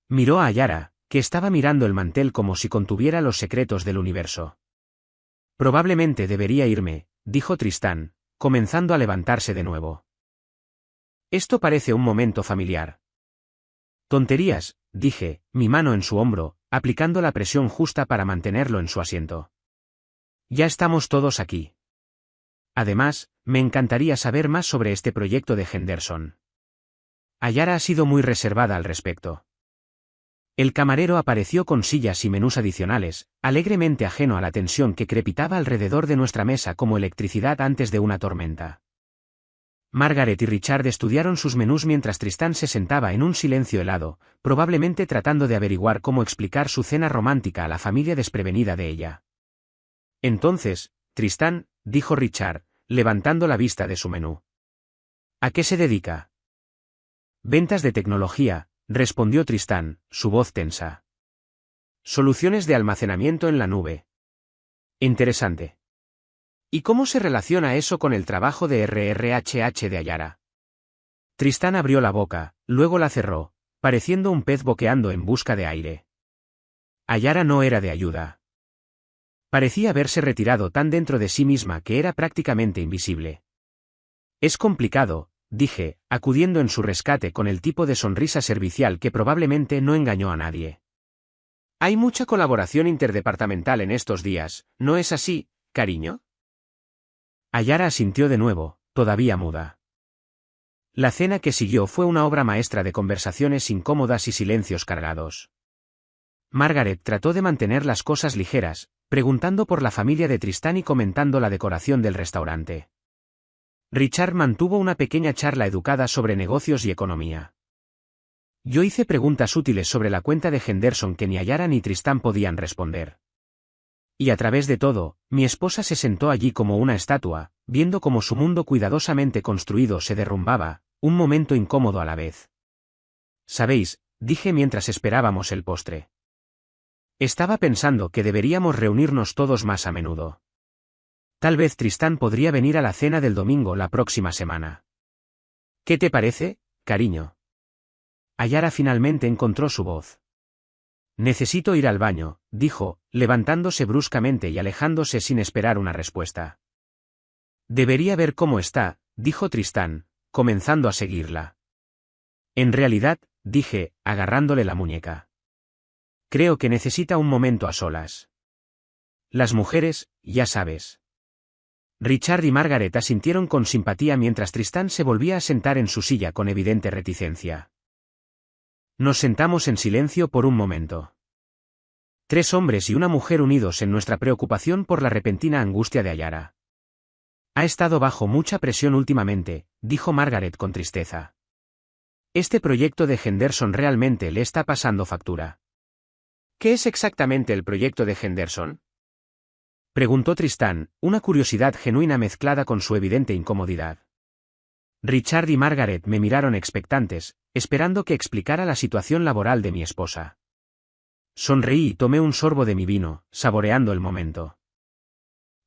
Miró a Ayara, que estaba mirando el mantel como si contuviera los secretos del universo. Probablemente debería irme, dijo Tristán, comenzando a levantarse de nuevo. Esto parece un momento familiar. Tonterías, dije, mi mano en su hombro, aplicando la presión justa para mantenerlo en su asiento. Ya estamos todos aquí. Además, me encantaría saber más sobre este proyecto de Henderson. Ayara ha sido muy reservada al respecto. El camarero apareció con sillas y menús adicionales, alegremente ajeno a la tensión que crepitaba alrededor de nuestra mesa como electricidad antes de una tormenta. Margaret y Richard estudiaron sus menús mientras Tristán se sentaba en un silencio helado, probablemente tratando de averiguar cómo explicar su cena romántica a la familia desprevenida de ella. Entonces, Tristán, dijo Richard, levantando la vista de su menú. ¿A qué se dedica? Ventas de tecnología, respondió Tristán, su voz tensa. Soluciones de almacenamiento en la nube. Interesante. ¿Y cómo se relaciona eso con el trabajo de RRHH de Ayara? Tristán abrió la boca, luego la cerró, pareciendo un pez boqueando en busca de aire. Ayara no era de ayuda. Parecía haberse retirado tan dentro de sí misma que era prácticamente invisible. Es complicado, dije, acudiendo en su rescate con el tipo de sonrisa servicial que probablemente no engañó a nadie. Hay mucha colaboración interdepartamental en estos días, ¿no es así, cariño? Ayara asintió de nuevo, todavía muda. La cena que siguió fue una obra maestra de conversaciones incómodas y silencios cargados. Margaret trató de mantener las cosas ligeras, preguntando por la familia de Tristán y comentando la decoración del restaurante. Richard mantuvo una pequeña charla educada sobre negocios y economía. Yo hice preguntas útiles sobre la cuenta de Henderson que ni Ayara ni Tristán podían responder. Y a través de todo, mi esposa se sentó allí como una estatua, viendo cómo su mundo cuidadosamente construido se derrumbaba, un momento incómodo a la vez. Sabéis, dije mientras esperábamos el postre. Estaba pensando que deberíamos reunirnos todos más a menudo. Tal vez Tristán podría venir a la cena del domingo la próxima semana. ¿Qué te parece, cariño? Ayara finalmente encontró su voz. Necesito ir al baño, dijo, levantándose bruscamente y alejándose sin esperar una respuesta. Debería ver cómo está, dijo Tristán, comenzando a seguirla. En realidad, dije, agarrándole la muñeca. Creo que necesita un momento a solas. Las mujeres, ya sabes. Richard y Margaret asintieron con simpatía mientras Tristán se volvía a sentar en su silla con evidente reticencia. Nos sentamos en silencio por un momento. 3 hombres y una mujer unidos en nuestra preocupación por la repentina angustia de Ayara. Ha estado bajo mucha presión últimamente, dijo Margaret con tristeza. Este proyecto de Henderson realmente le está pasando factura. ¿Qué es exactamente el proyecto de Henderson? Preguntó Tristán, una curiosidad genuina mezclada con su evidente incomodidad. Richard y Margaret me miraron expectantes, esperando que explicara la situación laboral de mi esposa. Sonreí y tomé un sorbo de mi vino, saboreando el momento.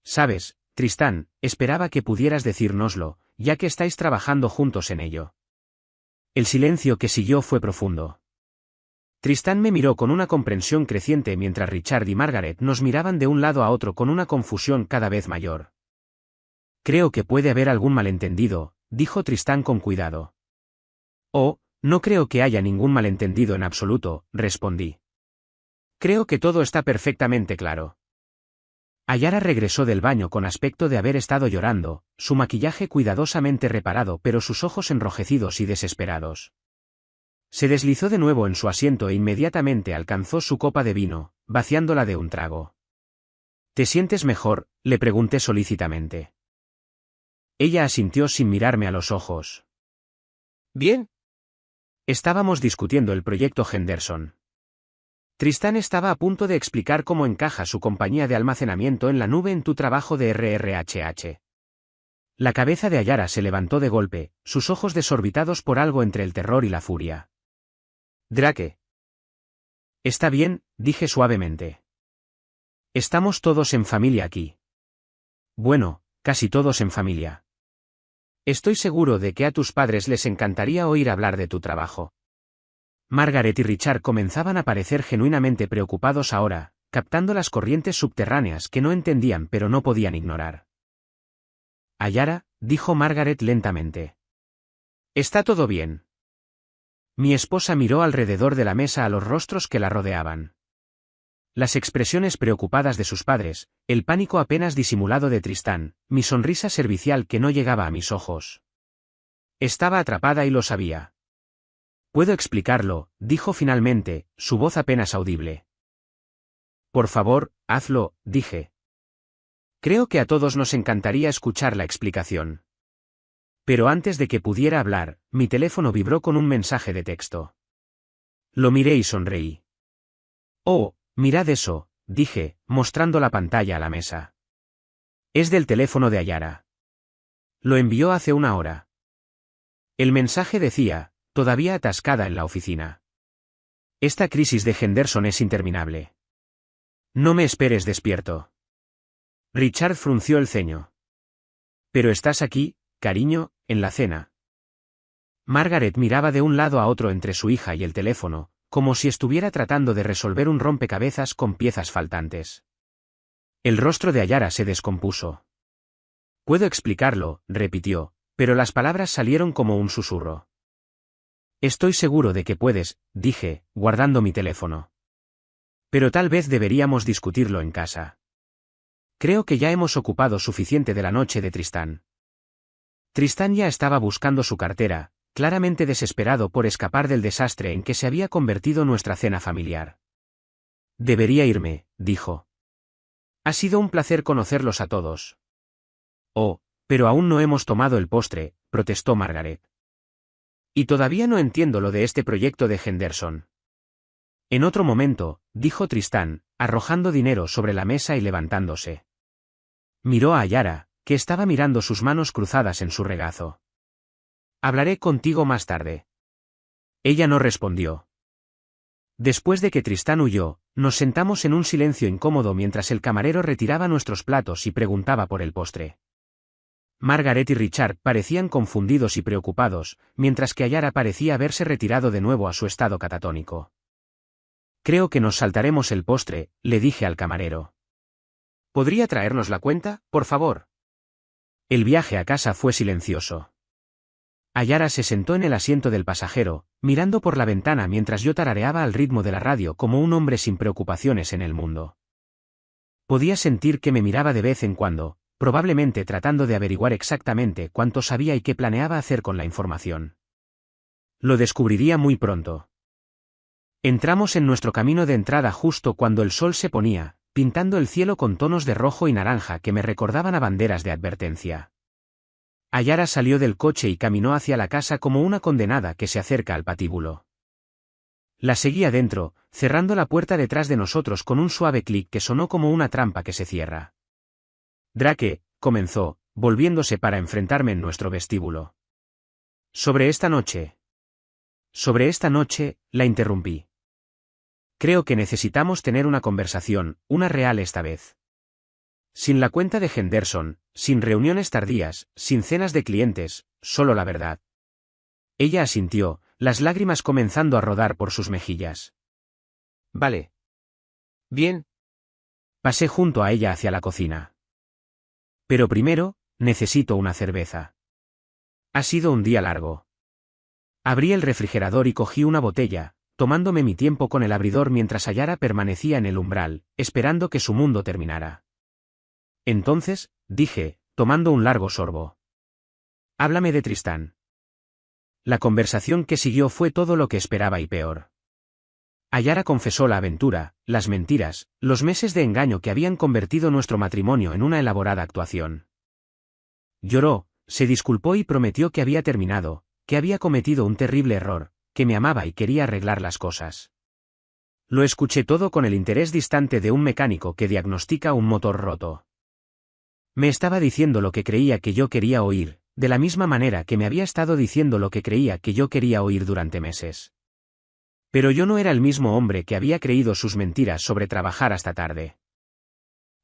Sabes, Tristán, esperaba que pudieras decírnoslo, ya que estáis trabajando juntos en ello. El silencio que siguió fue profundo. Tristán me miró con una comprensión creciente mientras Richard y Margaret nos miraban de un lado a otro con una confusión cada vez mayor. Creo que puede haber algún malentendido, dijo Tristán con cuidado. Oh, no creo que haya ningún malentendido en absoluto, respondí. Creo que todo está perfectamente claro. Ayara regresó del baño con aspecto de haber estado llorando, su maquillaje cuidadosamente reparado pero sus ojos enrojecidos y desesperados. Se deslizó de nuevo en su asiento e inmediatamente alcanzó su copa de vino, vaciándola de un trago. ¿Te sientes mejor?, le pregunté solícitamente. Ella asintió sin mirarme a los ojos. Bien. Estábamos discutiendo el proyecto Henderson. Tristán estaba a punto de explicar cómo encaja su compañía de almacenamiento en la nube en tu trabajo de RRHH. La cabeza de Ayara se levantó de golpe, sus ojos desorbitados por algo entre el terror y la furia. Drake. Está bien, dije suavemente. Estamos todos en familia aquí. Bueno, casi todos en familia. Estoy seguro de que a tus padres les encantaría oír hablar de tu trabajo. Margaret y Richard comenzaban a parecer genuinamente preocupados ahora, captando las corrientes subterráneas que no entendían pero no podían ignorar. Ayara, dijo Margaret lentamente. ¿Está todo bien? Mi esposa miró alrededor de la mesa a los rostros que la rodeaban. Las expresiones preocupadas de sus padres, el pánico apenas disimulado de Tristán, mi sonrisa servicial que no llegaba a mis ojos. Estaba atrapada y lo sabía. Puedo explicarlo, dijo finalmente, su voz apenas audible. Por favor, hazlo, dije. Creo que a todos nos encantaría escuchar la explicación. Pero antes de que pudiera hablar, mi teléfono vibró con un mensaje de texto. Lo miré y sonreí. Oh, mirad eso, dije, mostrando la pantalla a la mesa. Es del teléfono de Ayara. Lo envió hace una hora. El mensaje decía, todavía atascada en la oficina. Esta crisis de Henderson es interminable. No me esperes despierto. Richard frunció el ceño. Pero estás aquí, cariño, en la cena. Margaret miraba de un lado a otro entre su hija y el teléfono, como si estuviera tratando de resolver un rompecabezas con piezas faltantes. El rostro de Ayara se descompuso. Puedo explicarlo, repitió, pero las palabras salieron como un susurro. Estoy seguro de que puedes, dije, guardando mi teléfono. Pero tal vez deberíamos discutirlo en casa. Creo que ya hemos ocupado suficiente de la noche de Tristán. Tristán ya estaba buscando su cartera, claramente desesperado por escapar del desastre en que se había convertido nuestra cena familiar. Debería irme, dijo. Ha sido un placer conocerlos a todos. Oh, pero aún no hemos tomado el postre, protestó Margaret. Y todavía no entiendo lo de este proyecto de Henderson. En otro momento, dijo Tristán, arrojando dinero sobre la mesa y levantándose. Miró a Ayara, que estaba mirando sus manos cruzadas en su regazo. Hablaré contigo más tarde. Ella no respondió. Después de que Tristán huyó, nos sentamos en un silencio incómodo mientras el camarero retiraba nuestros platos y preguntaba por el postre. Margaret y Richard parecían confundidos y preocupados, mientras que Ayara parecía haberse retirado de nuevo a su estado catatónico. Creo que nos saltaremos el postre, le dije al camarero. ¿Podría traernos la cuenta, por favor? El viaje a casa fue silencioso. Ayara se sentó en el asiento del pasajero, mirando por la ventana mientras yo tarareaba al ritmo de la radio como un hombre sin preocupaciones en el mundo. Podía sentir que me miraba de vez en cuando, probablemente tratando de averiguar exactamente cuánto sabía y qué planeaba hacer con la información. Lo descubriría muy pronto. Entramos en nuestro camino de entrada justo cuando el sol se ponía, pintando el cielo con tonos de rojo y naranja que me recordaban a banderas de advertencia. Ayara salió del coche y caminó hacia la casa como una condenada que se acerca al patíbulo. La seguí adentro, cerrando la puerta detrás de nosotros con un suave clic que sonó como una trampa que se cierra. Drake, comenzó, volviéndose para enfrentarme en nuestro vestíbulo. Sobre esta noche, la interrumpí. Creo que necesitamos tener una conversación, una real esta vez. Sin la cuenta de Henderson, sin reuniones tardías, sin cenas de clientes, solo la verdad. Ella asintió, las lágrimas comenzando a rodar por sus mejillas. Vale. Bien. Pasé junto a ella hacia la cocina. Pero primero, necesito una cerveza. Ha sido un día largo. Abrí el refrigerador y cogí una botella, tomándome mi tiempo con el abridor mientras Ayara permanecía en el umbral, esperando que su mundo terminara. Entonces, dije, tomando un largo sorbo. Háblame de Tristán. La conversación que siguió fue todo lo que esperaba y peor. Ayara confesó la aventura, las mentiras, los meses de engaño que habían convertido nuestro matrimonio en una elaborada actuación. Lloró, se disculpó y prometió que había terminado, que había cometido un terrible error, que me amaba y quería arreglar las cosas. Lo escuché todo con el interés distante de un mecánico que diagnostica un motor roto. Me estaba diciendo lo que creía que yo quería oír, de la misma manera que me había estado diciendo lo que creía que yo quería oír durante meses. Pero yo no era el mismo hombre que había creído sus mentiras sobre trabajar hasta tarde.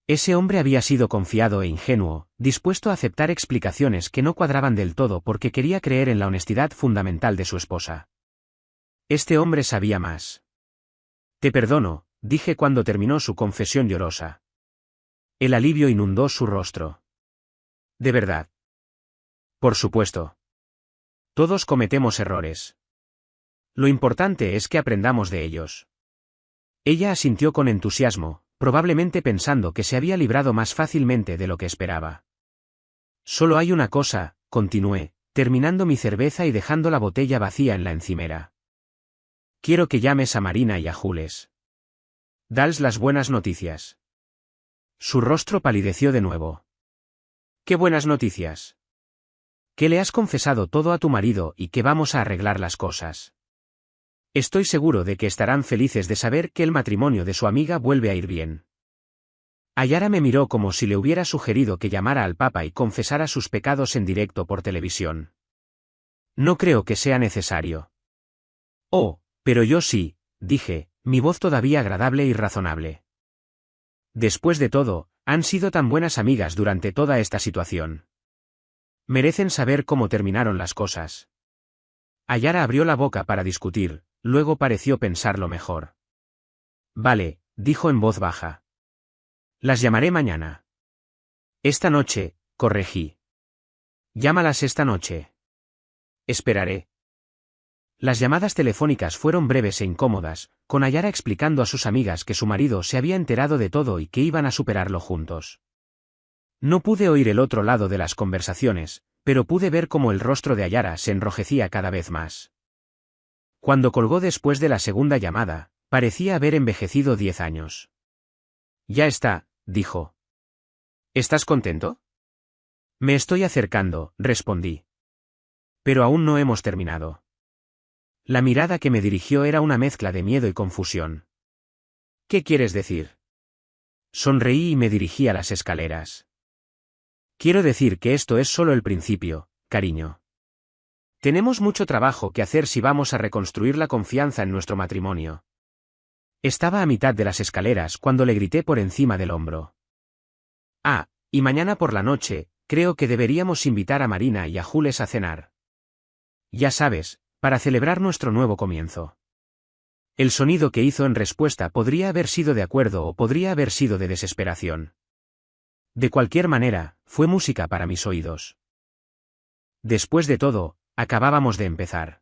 Ese hombre había sido confiado e ingenuo, dispuesto a aceptar explicaciones que no cuadraban del todo porque quería creer en la honestidad fundamental de su esposa. Este hombre sabía más. Te perdono, dije cuando terminó su confesión llorosa. El alivio inundó su rostro. ¿De verdad? Por supuesto. Todos cometemos errores. Lo importante es que aprendamos de ellos. Ella asintió con entusiasmo, probablemente pensando que se había librado más fácilmente de lo que esperaba. Solo hay una cosa, continué, terminando mi cerveza y dejando la botella vacía en la encimera. Quiero que llames a Marina y a Jules. Dales las buenas noticias. Su rostro palideció de nuevo. ¿Qué buenas noticias? Que le has confesado todo a tu marido y que vamos a arreglar las cosas. Estoy seguro de que estarán felices de saber que el matrimonio de su amiga vuelve a ir bien. Ayara me miró como si le hubiera sugerido que llamara al Papa y confesara sus pecados en directo por televisión. No creo que sea necesario. Oh, pero yo sí, dije, mi voz todavía agradable y razonable. Después de todo, han sido tan buenas amigas durante toda esta situación. Merecen saber cómo terminaron las cosas. Ayara abrió la boca para discutir, luego pareció pensarlo mejor. Vale, dijo en voz baja. Las llamaré mañana. Esta noche, corregí. Llámalas esta noche. Esperaré. Las llamadas telefónicas fueron breves e incómodas, con Ayara explicando a sus amigas que su marido se había enterado de todo y que iban a superarlo juntos. No pude oír el otro lado de las conversaciones, pero pude ver cómo el rostro de Ayara se enrojecía cada vez más. Cuando colgó después de la segunda llamada, parecía haber envejecido 10 años. Ya está, dijo. ¿Estás contento? Me estoy acercando, respondí. Pero aún no hemos terminado. La mirada que me dirigió era una mezcla de miedo y confusión. ¿Qué quieres decir? Sonreí y me dirigí a las escaleras. Quiero decir que esto es solo el principio, cariño. Tenemos mucho trabajo que hacer si vamos a reconstruir la confianza en nuestro matrimonio. Estaba a mitad de las escaleras cuando le grité por encima del hombro. Ah, y mañana por la noche, creo que deberíamos invitar a Marina y a Jules a cenar. Ya sabes, para celebrar nuestro nuevo comienzo. El sonido que hizo en respuesta podría haber sido de acuerdo o podría haber sido de desesperación. De cualquier manera, fue música para mis oídos. Después de todo, acabábamos de empezar.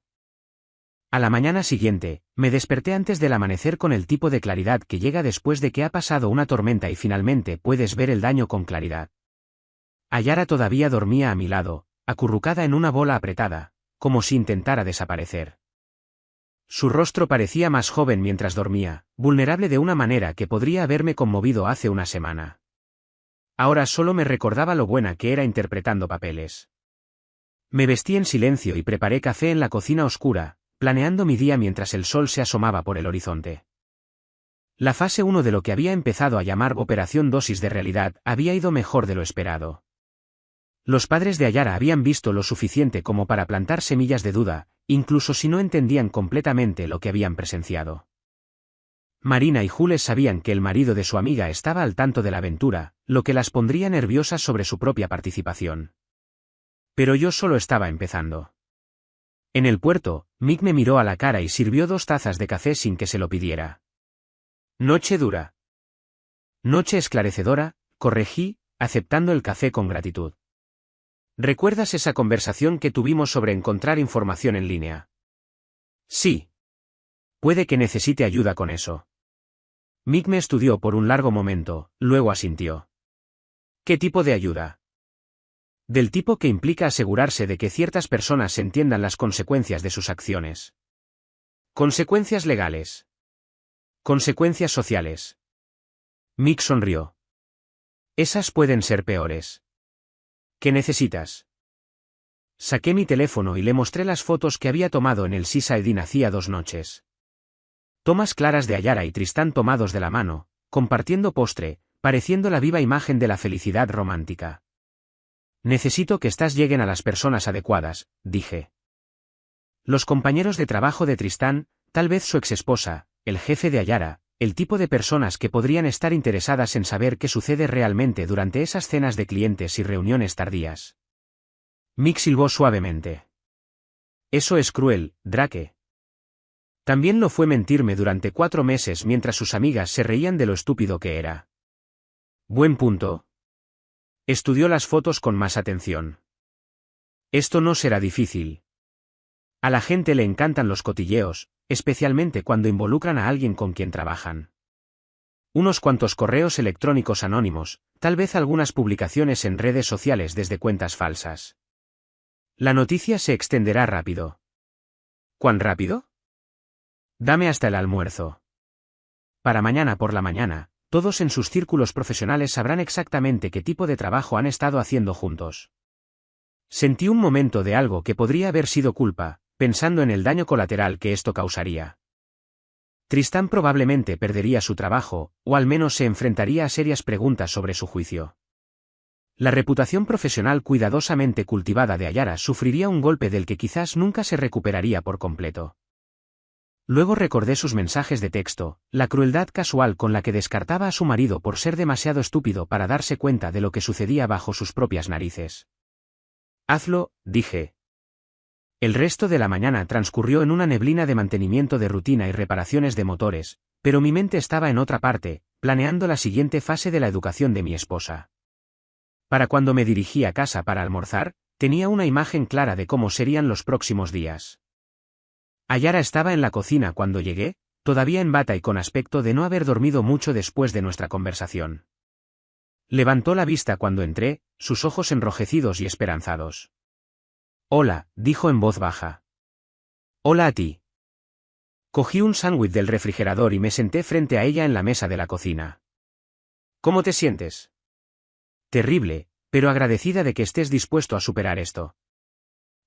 A la mañana siguiente, me desperté antes del amanecer con el tipo de claridad que llega después de que ha pasado una tormenta y finalmente puedes ver el daño con claridad. Ayara todavía dormía a mi lado, acurrucada en una bola apretada, como si intentara desaparecer. Su rostro parecía más joven mientras dormía, vulnerable de una manera que podría haberme conmovido hace una semana. Ahora solo me recordaba lo buena que era interpretando papeles. Me vestí en silencio y preparé café en la cocina oscura, planeando mi día mientras el sol se asomaba por el horizonte. La fase 1 de lo que había empezado a llamar Operación Dosis de Realidad había ido mejor de lo esperado. Los padres de Ayara habían visto lo suficiente como para plantar semillas de duda, incluso si no entendían completamente lo que habían presenciado. Marina y Jules sabían que el marido de su amiga estaba al tanto de la aventura, lo que las pondría nerviosas sobre su propia participación. Pero yo solo estaba empezando. En el puerto, Mick me miró a la cara y sirvió 2 tazas de café sin que se lo pidiera. Noche dura. Noche esclarecedora, corregí, aceptando el café con gratitud. ¿Recuerdas esa conversación que tuvimos sobre encontrar información en línea? Sí. Puede que necesite ayuda con eso. Mick me estudió por un largo momento, luego asintió. ¿Qué tipo de ayuda? Del tipo que implica asegurarse de que ciertas personas entiendan las consecuencias de sus acciones. Consecuencias legales. Consecuencias sociales. Mick sonrió. Esas pueden ser peores. ¿Qué necesitas? Saqué mi teléfono y le mostré las fotos que había tomado en el Seaside Inn hacía 2 noches. Tomas claras de Ayara y Tristán tomados de la mano, compartiendo postre, pareciendo la viva imagen de la felicidad romántica. Necesito que estas lleguen a las personas adecuadas, dije. Los compañeros de trabajo de Tristán, tal vez su exesposa, el jefe de Ayara, el tipo de personas que podrían estar interesadas en saber qué sucede realmente durante esas cenas de clientes y reuniones tardías. Mick silbó suavemente. Eso es cruel, Drake. También lo fue mentirme durante 4 meses mientras sus amigas se reían de lo estúpido que era. Buen punto. Estudió las fotos con más atención. Esto no será difícil. A la gente le encantan los cotilleos, especialmente cuando involucran a alguien con quien trabajan. Unos cuantos correos electrónicos anónimos, tal vez algunas publicaciones en redes sociales desde cuentas falsas. La noticia se extenderá rápido. ¿Cuán rápido? Dame hasta el almuerzo. Para mañana por la mañana, todos en sus círculos profesionales sabrán exactamente qué tipo de trabajo han estado haciendo juntos. Sentí un momento de algo que podría haber sido culpa, pensando en el daño colateral que esto causaría. Tristán probablemente perdería su trabajo, o al menos se enfrentaría a serias preguntas sobre su juicio. La reputación profesional cuidadosamente cultivada de Ayara sufriría un golpe del que quizás nunca se recuperaría por completo. Luego recordé sus mensajes de texto, la crueldad casual con la que descartaba a su marido por ser demasiado estúpido para darse cuenta de lo que sucedía bajo sus propias narices. Hazlo, dije. El resto de la mañana transcurrió en una neblina de mantenimiento de rutina y reparaciones de motores, pero mi mente estaba en otra parte, planeando la siguiente fase de la educación de mi esposa. Para cuando me dirigí a casa para almorzar, tenía una imagen clara de cómo serían los próximos días. Ayara estaba en la cocina cuando llegué, todavía en bata y con aspecto de no haber dormido mucho después de nuestra conversación. Levantó la vista cuando entré, sus ojos enrojecidos y esperanzados. Hola, dijo en voz baja. Hola a ti. Cogí un sándwich del refrigerador y me senté frente a ella en la mesa de la cocina. ¿Cómo te sientes? Terrible, pero agradecida de que estés dispuesto a superar esto.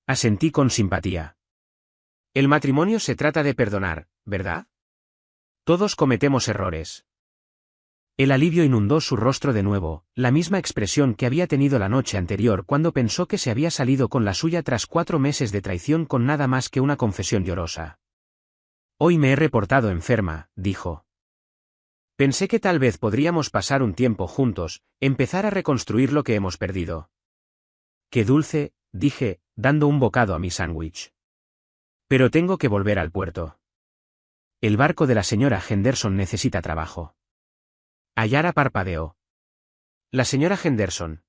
Asentí con simpatía. El matrimonio se trata de perdonar, ¿verdad? Todos cometemos errores. El alivio inundó su rostro de nuevo, la misma expresión que había tenido la noche anterior cuando pensó que se había salido con la suya tras 4 meses de traición con nada más que una confesión llorosa. Hoy me he reportado enferma, dijo. Pensé que tal vez podríamos pasar un tiempo juntos, empezar a reconstruir lo que hemos perdido. Qué dulce, dije, dando un bocado a mi sándwich. Pero tengo que volver al puerto. El barco de la señora Henderson necesita trabajo. Ayara parpadeó. ¿La señora Henderson?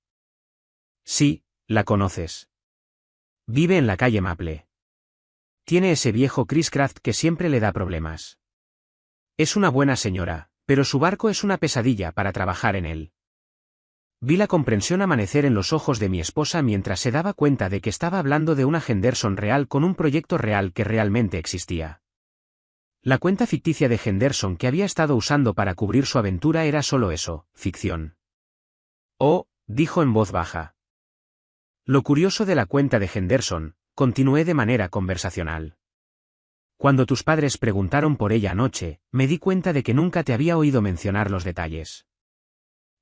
Sí, la conoces. Vive en la calle Maple. Tiene ese viejo Chris Craft que siempre le da problemas. Es una buena señora, pero su barco es una pesadilla para trabajar en él. Vi la comprensión amanecer en los ojos de mi esposa mientras se daba cuenta de que estaba hablando de una Henderson real con un proyecto real que realmente existía. La cuenta ficticia de Henderson que había estado usando para cubrir su aventura era solo eso, ficción. Oh, dijo en voz baja. Lo curioso de la cuenta de Henderson, continué de manera conversacional. Cuando tus padres preguntaron por ella anoche, me di cuenta de que nunca te había oído mencionar los detalles.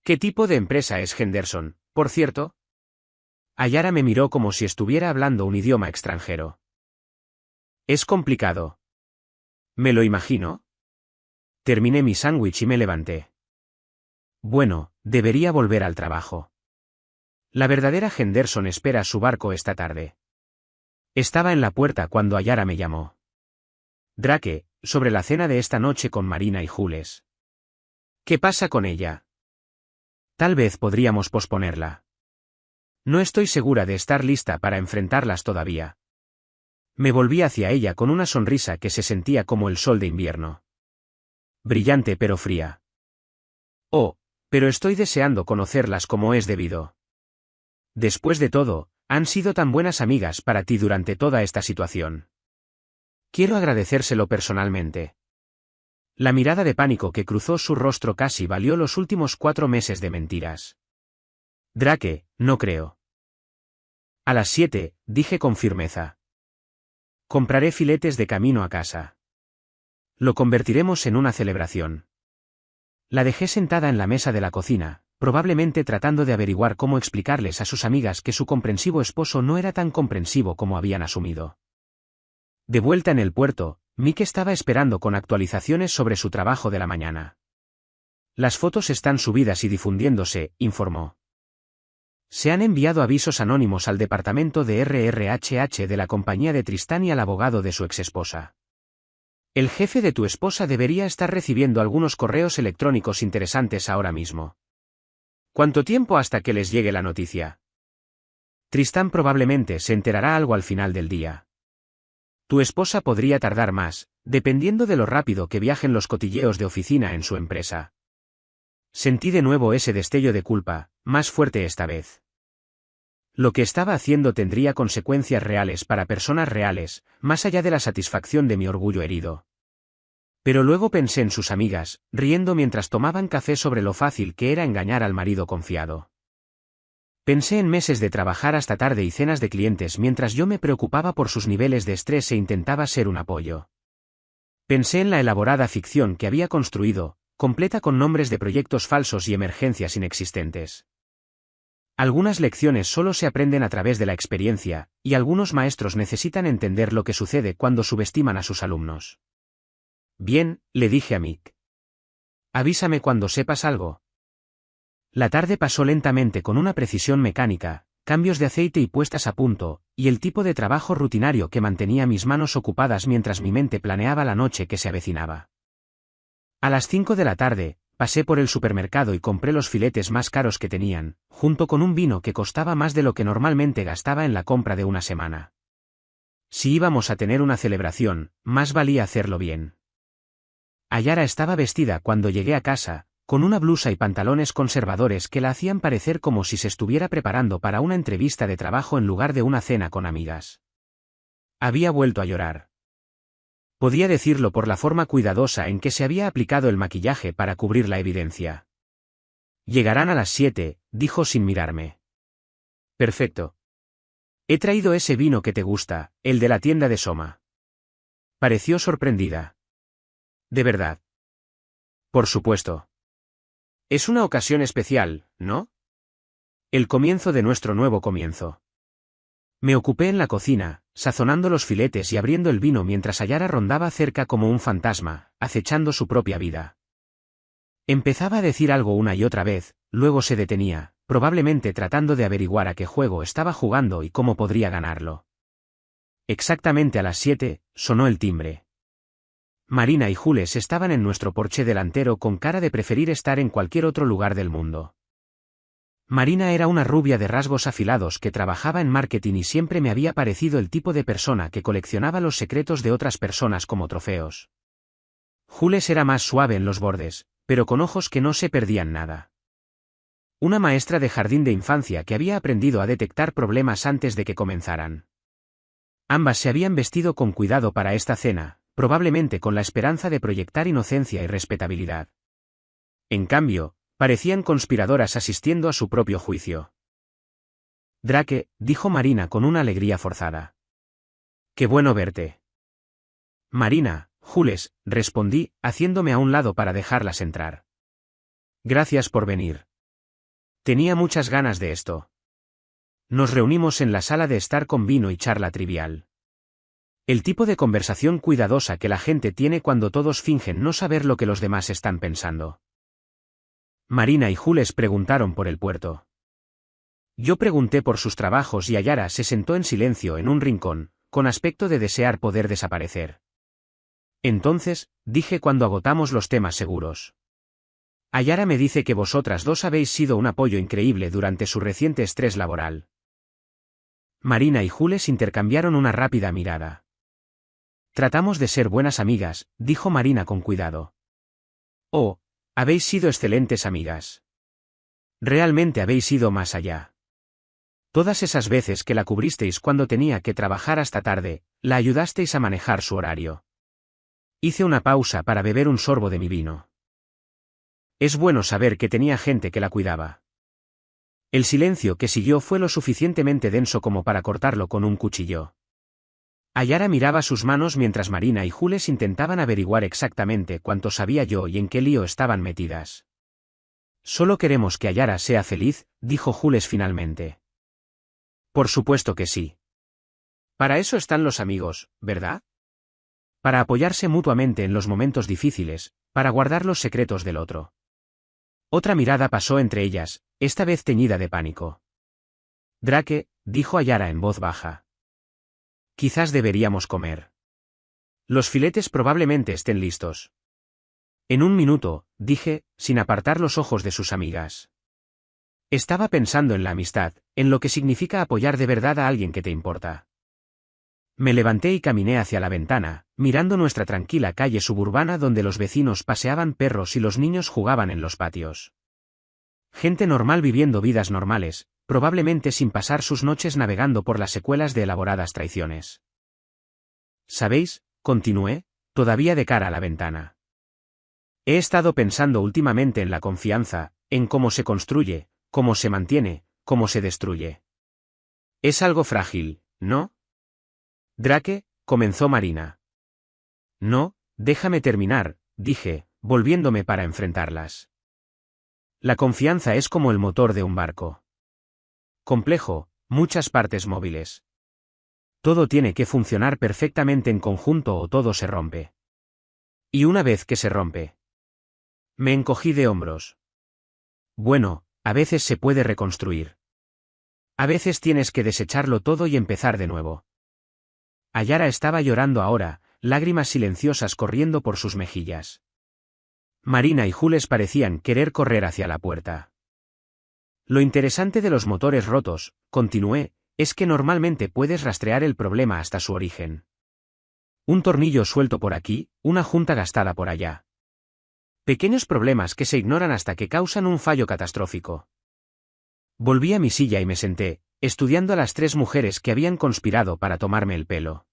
¿Qué tipo de empresa es Henderson, por cierto? Ayara me miró como si estuviera hablando un idioma extranjero. Es complicado. ¿Me lo imagino? Terminé mi sándwich y me levanté. Bueno, debería volver al trabajo. La verdadera Henderson espera su barco esta tarde. Estaba en la puerta cuando Ayara me llamó. Drake, sobre la cena de esta noche con Marina y Jules. ¿Qué pasa con ella? Tal vez podríamos posponerla. No estoy segura de estar lista para enfrentarlas todavía. Me volví hacia ella con una sonrisa que se sentía como el sol de invierno. Brillante pero fría. Oh, pero estoy deseando conocerlas como es debido. Después de todo, han sido tan buenas amigas para ti durante toda esta situación. Quiero agradecérselo personalmente. La mirada de pánico que cruzó su rostro casi valió los últimos 4 meses de mentiras. Drake, no creo. A las 7, dije con firmeza. Compraré filetes de camino a casa. Lo convertiremos en una celebración. La dejé sentada en la mesa de la cocina, probablemente tratando de averiguar cómo explicarles a sus amigas que su comprensivo esposo no era tan comprensivo como habían asumido. De vuelta en el puerto, Mick estaba esperando con actualizaciones sobre su trabajo de la mañana. Las fotos están subidas y difundiéndose, informó. Se han enviado avisos anónimos al departamento de RRHH de la compañía de Tristán y al abogado de su exesposa. El jefe de tu esposa debería estar recibiendo algunos correos electrónicos interesantes ahora mismo. ¿Cuánto tiempo hasta que les llegue la noticia? Tristán probablemente se enterará algo al final del día. Tu esposa podría tardar más, dependiendo de lo rápido que viajen los cotilleos de oficina en su empresa. Sentí de nuevo ese destello de culpa, más fuerte esta vez. Lo que estaba haciendo tendría consecuencias reales para personas reales, más allá de la satisfacción de mi orgullo herido. Pero luego pensé en sus amigas, riendo mientras tomaban café sobre lo fácil que era engañar al marido confiado. Pensé en meses de trabajar hasta tarde y cenas de clientes mientras yo me preocupaba por sus niveles de estrés e intentaba ser un apoyo. Pensé en la elaborada ficción que había construido, completa con nombres de proyectos falsos y emergencias inexistentes. Algunas lecciones solo se aprenden a través de la experiencia, y algunos maestros necesitan entender lo que sucede cuando subestiman a sus alumnos. Bien, le dije a Mick. Avísame cuando sepas algo. La tarde pasó lentamente con una precisión mecánica, cambios de aceite y puestas a punto, y el tipo de trabajo rutinario que mantenía mis manos ocupadas mientras mi mente planeaba la noche que se avecinaba. A las 5 de la tarde, pasé por el supermercado y compré los filetes más caros que tenían, junto con un vino que costaba más de lo que normalmente gastaba en la compra de una semana. Si íbamos a tener una celebración, más valía hacerlo bien. Ayara estaba vestida cuando llegué a casa, con una blusa y pantalones conservadores que la hacían parecer como si se estuviera preparando para una entrevista de trabajo en lugar de una cena con amigas. Había vuelto a llorar. Podía decirlo por la forma cuidadosa en que se había aplicado el maquillaje para cubrir la evidencia. Llegarán a las 7, dijo sin mirarme. Perfecto. He traído ese vino que te gusta, el de la tienda de Soma. Pareció sorprendida. ¿De verdad? Por supuesto. Es una ocasión especial, ¿no? El comienzo de nuestro nuevo comienzo. Me ocupé en la cocina, sazonando los filetes y abriendo el vino mientras Ayara rondaba cerca como un fantasma, acechando su propia vida. Empezaba a decir algo una y otra vez, luego se detenía, probablemente tratando de averiguar a qué juego estaba jugando y cómo podría ganarlo. Exactamente a las 7, sonó el timbre. Marina y Jules estaban en nuestro porche delantero con cara de preferir estar en cualquier otro lugar del mundo. Marina era una rubia de rasgos afilados que trabajaba en marketing y siempre me había parecido el tipo de persona que coleccionaba los secretos de otras personas como trofeos. Jules era más suave en los bordes, pero con ojos que no se perdían nada. Una maestra de jardín de infancia que había aprendido a detectar problemas antes de que comenzaran. Ambas se habían vestido con cuidado para esta cena, probablemente con la esperanza de proyectar inocencia y respetabilidad. En cambio, parecían conspiradoras asistiendo a su propio juicio. Drake, dijo Marina con una alegría forzada. Qué bueno verte. Marina, Jules, respondí, haciéndome a un lado para dejarlas entrar. Gracias por venir. Tenía muchas ganas de esto. Nos reunimos en la sala de estar con vino y charla trivial. El tipo de conversación cuidadosa que la gente tiene cuando todos fingen no saber lo que los demás están pensando. Marina y Jules preguntaron por el puerto. Yo pregunté por sus trabajos y Ayara se sentó en silencio en un rincón, con aspecto de desear poder desaparecer. Entonces, dije cuando agotamos los temas seguros. Ayara me dice que vosotras dos habéis sido un apoyo increíble durante su reciente estrés laboral. Marina y Jules intercambiaron una rápida mirada. Tratamos de ser buenas amigas, dijo Marina con cuidado. Oh, habéis sido excelentes amigas. Realmente habéis ido más allá. Todas esas veces que la cubristeis cuando tenía que trabajar hasta tarde, la ayudasteis a manejar su horario. Hice una pausa para beber un sorbo de mi vino. Es bueno saber que tenía gente que la cuidaba. El silencio que siguió fue lo suficientemente denso como para cortarlo con un cuchillo. Ayara miraba sus manos mientras Marina y Jules intentaban averiguar exactamente cuánto sabía yo y en qué lío estaban metidas. Solo queremos que Ayara sea feliz, dijo Jules finalmente. Por supuesto que sí. Para eso están los amigos, ¿verdad? Para apoyarse mutuamente en los momentos difíciles, para guardar los secretos del otro. Otra mirada pasó entre ellas, esta vez teñida de pánico. Drake, dijo Ayara en voz baja. Quizás deberíamos comer. Los filetes probablemente estén listos. En un minuto, dije, sin apartar los ojos de sus amigas. Estaba pensando en la amistad, en lo que significa apoyar de verdad a alguien que te importa. Me levanté y caminé hacia la ventana, mirando nuestra tranquila calle suburbana donde los vecinos paseaban perros y los niños jugaban en los patios. Gente normal viviendo vidas normales, probablemente sin pasar sus noches navegando por las secuelas de elaboradas traiciones. ¿Sabéis?, continué, todavía de cara a la ventana. He estado pensando últimamente en la confianza, en cómo se construye, cómo se mantiene, cómo se destruye. Es algo frágil, ¿no? Drake, comenzó Marina. No, déjame terminar, dije, volviéndome para enfrentarlas. La confianza es como el motor de un barco. Complejo, muchas partes móviles. Todo tiene que funcionar perfectamente en conjunto o todo se rompe. Y una vez que se rompe. Me encogí de hombros. Bueno, a veces se puede reconstruir. A veces tienes que desecharlo todo y empezar de nuevo. Ayara estaba llorando ahora, lágrimas silenciosas corriendo por sus mejillas. Marina y Jules parecían querer correr hacia la puerta. Lo interesante de los motores rotos, continué, es que normalmente puedes rastrear el problema hasta su origen. Un tornillo suelto por aquí, una junta gastada por allá. Pequeños problemas que se ignoran hasta que causan un fallo catastrófico. Volví a mi silla y me senté, estudiando a las tres mujeres que habían conspirado para tomarme el pelo.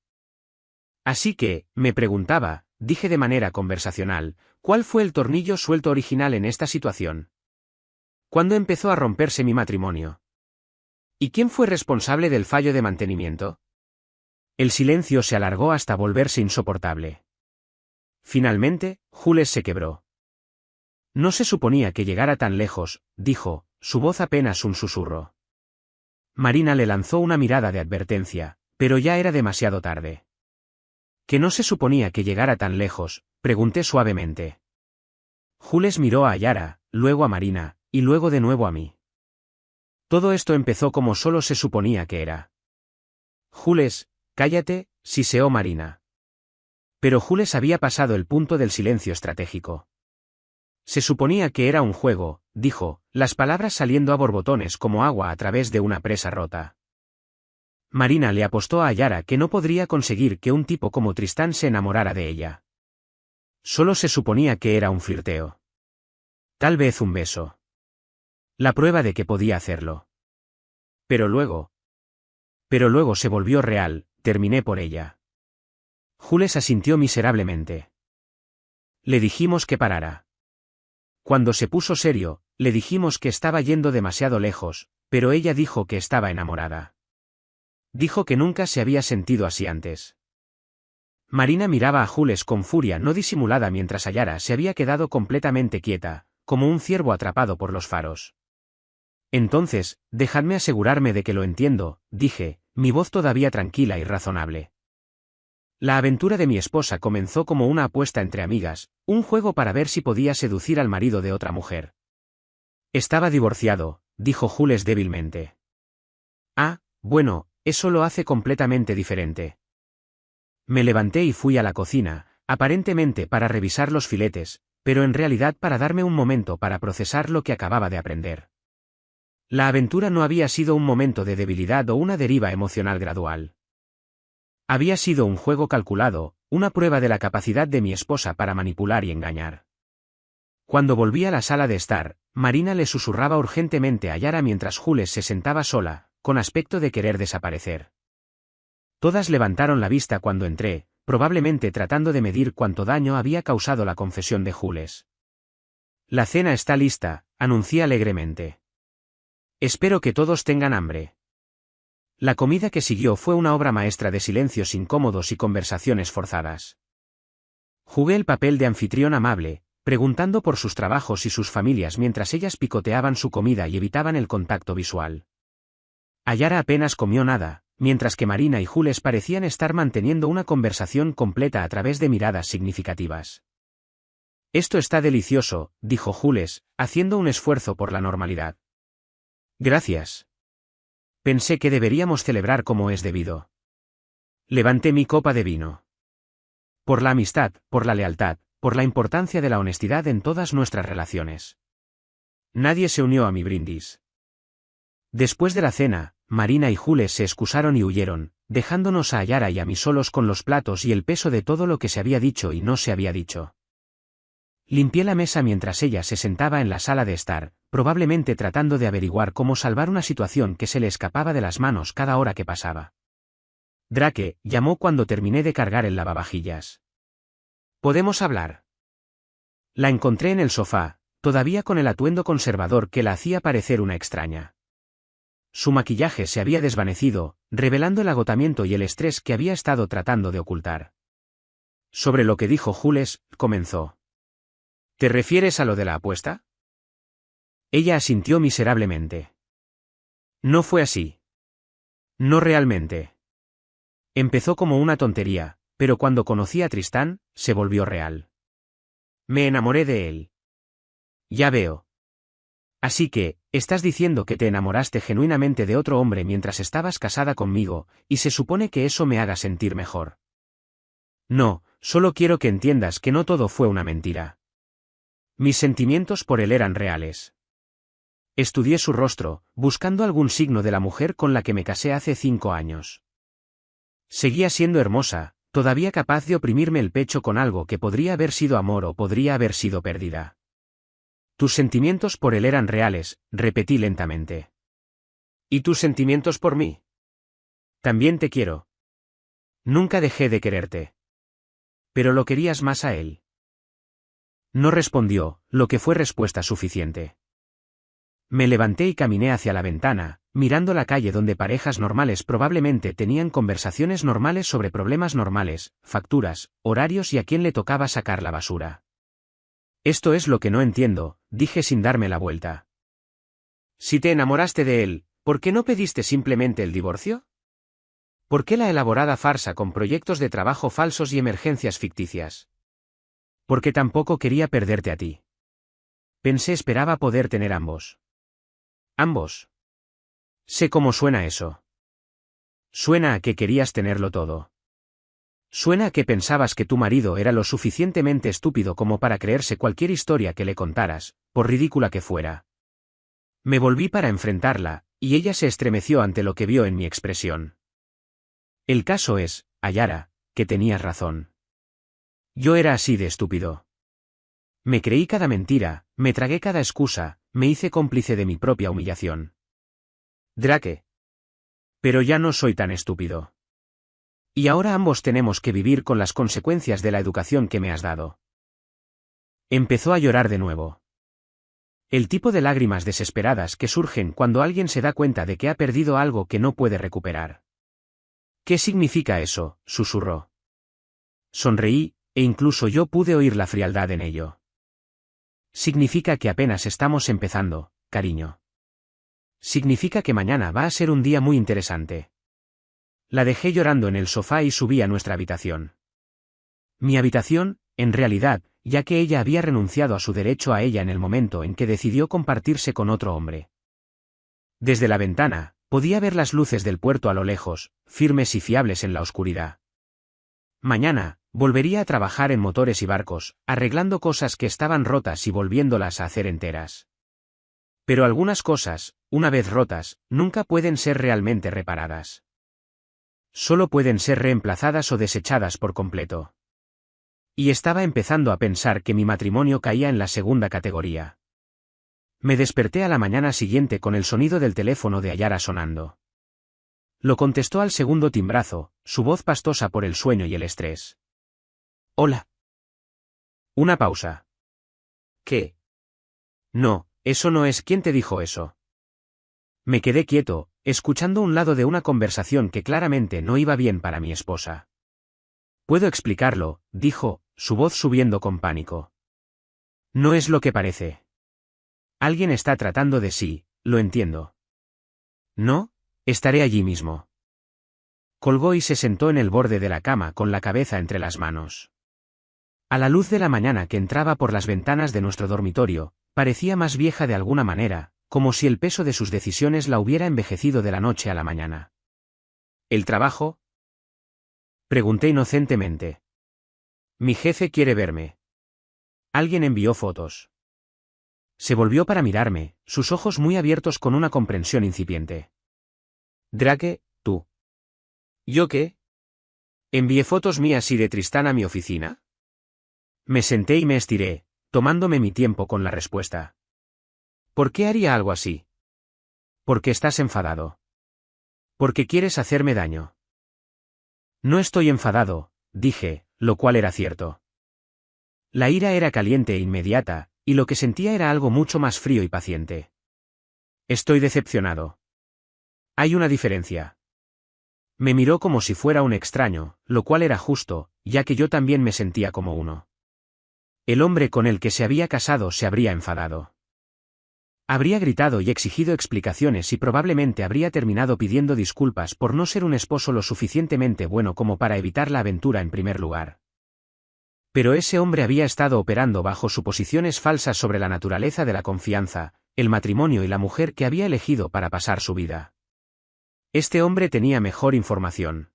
Así que, me preguntaba, dije de manera conversacional, ¿cuál fue el tornillo suelto original en esta situación? ¿Cuándo empezó a romperse mi matrimonio? ¿Y quién fue responsable del fallo de mantenimiento? El silencio se alargó hasta volverse insoportable. Finalmente, Jules se quebró. No se suponía que llegara tan lejos, dijo, su voz apenas un susurro. Marina le lanzó una mirada de advertencia, pero ya era demasiado tarde. ¿Que no se suponía que llegara tan lejos?, pregunté suavemente. Jules miró a Ayara, luego a Marina, y luego de nuevo a mí. Todo esto empezó como solo se suponía que era. Jules, cállate, siseó Marina. Pero Jules había pasado el punto del silencio estratégico. Se suponía que era un juego, dijo, las palabras saliendo a borbotones como agua a través de una presa rota. Marina le apostó a Ayara que no podría conseguir que un tipo como Tristán se enamorara de ella. Solo se suponía que era un flirteo. Tal vez un beso. La prueba de que podía hacerlo. Pero luego se volvió real, terminé por ella. Jules asintió miserablemente. Le dijimos que parara. Cuando se puso serio, le dijimos que estaba yendo demasiado lejos, pero ella dijo que estaba enamorada. Dijo que nunca se había sentido así antes. Marina miraba a Jules con furia no disimulada mientras Ayara se había quedado completamente quieta, como un ciervo atrapado por los faros. Entonces, dejadme asegurarme de que lo entiendo, dije, mi voz todavía tranquila y razonable. La aventura de mi esposa comenzó como una apuesta entre amigas, un juego para ver si podía seducir al marido de otra mujer. Estaba divorciado, dijo Jules débilmente. Ah, bueno, eso lo hace completamente diferente. Me levanté y fui a la cocina, aparentemente para revisar los filetes, pero en realidad para darme un momento para procesar lo que acababa de aprender. La aventura no había sido un momento de debilidad o una deriva emocional gradual. Había sido un juego calculado, una prueba de la capacidad de mi esposa para manipular y engañar. Cuando volví a la sala de estar, Marina le susurraba urgentemente a Yara mientras Jules se sentaba sola, con aspecto de querer desaparecer. Todas levantaron la vista cuando entré, probablemente tratando de medir cuánto daño había causado la confesión de Jules. La cena está lista, anuncié alegremente. Espero que todos tengan hambre. La comida que siguió fue una obra maestra de silencios incómodos y conversaciones forzadas. Jugué el papel de anfitrión amable, preguntando por sus trabajos y sus familias mientras ellas picoteaban su comida y evitaban el contacto visual. Ayara apenas comió nada, mientras que Marina y Jules parecían estar manteniendo una conversación completa a través de miradas significativas. Esto está delicioso, dijo Jules, haciendo un esfuerzo por la normalidad. Gracias. Pensé que deberíamos celebrar como es debido. Levanté mi copa de vino. Por la amistad, por la lealtad, por la importancia de la honestidad en todas nuestras relaciones. Nadie se unió a mi brindis. Después de la cena, Marina y Jules se excusaron y huyeron, dejándonos a Ayara y a mí solos con los platos y el peso de todo lo que se había dicho y no se había dicho. Limpié la mesa mientras ella se sentaba en la sala de estar, probablemente tratando de averiguar cómo salvar una situación que se le escapaba de las manos cada hora que pasaba. Drake llamó cuando terminé de cargar el lavavajillas. ¿Podemos hablar? La encontré en el sofá, todavía con el atuendo conservador que la hacía parecer una extraña. Su maquillaje se había desvanecido, revelando el agotamiento y el estrés que había estado tratando de ocultar. Sobre lo que dijo Jules, comenzó. ¿Te refieres a lo de la apuesta? Ella asintió miserablemente. No fue así. No realmente. Empezó como una tontería, pero cuando conocí a Tristán, se volvió real. Me enamoré de él. Ya veo. Así que, estás diciendo que te enamoraste genuinamente de otro hombre mientras estabas casada conmigo, y se supone que eso me haga sentir mejor. No, solo quiero que entiendas que no todo fue una mentira. Mis sentimientos por él eran reales. Estudié su rostro, buscando algún signo de la mujer con la que me casé hace 5 años. Seguía siendo hermosa, todavía capaz de oprimirme el pecho con algo que podría haber sido amor o podría haber sido pérdida. Tus sentimientos por él eran reales, repetí lentamente. ¿Y tus sentimientos por mí? También te quiero. Nunca dejé de quererte. Pero lo querías más a él. No respondió, lo que fue respuesta suficiente. Me levanté y caminé hacia la ventana, mirando la calle donde parejas normales probablemente tenían conversaciones normales sobre problemas normales, facturas, horarios y a quién le tocaba sacar la basura. Esto es lo que no entiendo, dije sin darme la vuelta. Si te enamoraste de él, ¿por qué no pediste simplemente el divorcio? ¿Por qué la elaborada farsa con proyectos de trabajo falsos y emergencias ficticias? Porque tampoco quería perderte a ti. Pensé esperaba poder tener ambos. Ambos. Sé cómo suena eso. Suena a que querías tenerlo todo. Suena a que pensabas que tu marido era lo suficientemente estúpido como para creerse cualquier historia que le contaras, por ridícula que fuera. Me volví para enfrentarla, y ella se estremeció ante lo que vio en mi expresión. El caso es, Ayara, que tenías razón. Yo era así de estúpido. Me creí cada mentira, me tragué cada excusa, me hice cómplice de mi propia humillación. Drake. Pero ya no soy tan estúpido. Y ahora ambos tenemos que vivir con las consecuencias de la educación que me has dado. Empezó a llorar de nuevo. El tipo de lágrimas desesperadas que surgen cuando alguien se da cuenta de que ha perdido algo que no puede recuperar. ¿Qué significa eso?, susurró. Sonreí, e incluso yo pude oír la frialdad en ello. Significa que apenas estamos empezando, cariño. Significa que mañana va a ser un día muy interesante. La dejé llorando en el sofá y subí a nuestra habitación. Mi habitación, en realidad, ya que ella había renunciado a su derecho a ella en el momento en que decidió compartirse con otro hombre. Desde la ventana, podía ver las luces del puerto a lo lejos, firmes y fiables en la oscuridad. Mañana, Volvería a trabajar en motores y barcos, arreglando cosas que estaban rotas y volviéndolas a hacer enteras. Pero algunas cosas, una vez rotas, nunca pueden ser realmente reparadas. Solo pueden ser reemplazadas o desechadas por completo. Y estaba empezando a pensar que mi matrimonio caía en la segunda categoría. Me desperté a la mañana siguiente con el sonido del teléfono de Ayara sonando. Lo contestó al segundo timbrazo, su voz pastosa por el sueño y el estrés. Hola. Una pausa. ¿Qué? No, eso no es. ¿Quién te dijo eso? Me quedé quieto, escuchando un lado de una conversación que claramente no iba bien para mi esposa. Puedo explicarlo, dijo, su voz subiendo con pánico. No es lo que parece. Alguien está tratando de sí, lo entiendo. No, estaré allí mismo. Colgó y se sentó en el borde de la cama con la cabeza entre las manos. A la luz de la mañana que entraba por las ventanas de nuestro dormitorio, parecía más vieja de alguna manera, como si el peso de sus decisiones la hubiera envejecido de la noche a la mañana. ¿El trabajo? Pregunté inocentemente. Mi jefe quiere verme. Alguien envió fotos. Se volvió para mirarme, sus ojos muy abiertos con una comprensión incipiente. Drake, tú. ¿Yo qué? ¿Envié fotos mías y de Tristán a mi oficina? Me senté y me estiré, tomándome mi tiempo con la respuesta. ¿Por qué haría algo así? Porque estás enfadado. Porque quieres hacerme daño. No estoy enfadado, dije, lo cual era cierto. La ira era caliente e inmediata, y lo que sentía era algo mucho más frío y paciente. Estoy decepcionado. Hay una diferencia. Me miró como si fuera un extraño, lo cual era justo, ya que yo también me sentía como uno. El hombre con el que se había casado se habría enfadado. Habría gritado y exigido explicaciones y probablemente habría terminado pidiendo disculpas por no ser un esposo lo suficientemente bueno como para evitar la aventura en primer lugar. Pero ese hombre había estado operando bajo suposiciones falsas sobre la naturaleza de la confianza, el matrimonio y la mujer que había elegido para pasar su vida. Este hombre tenía mejor información.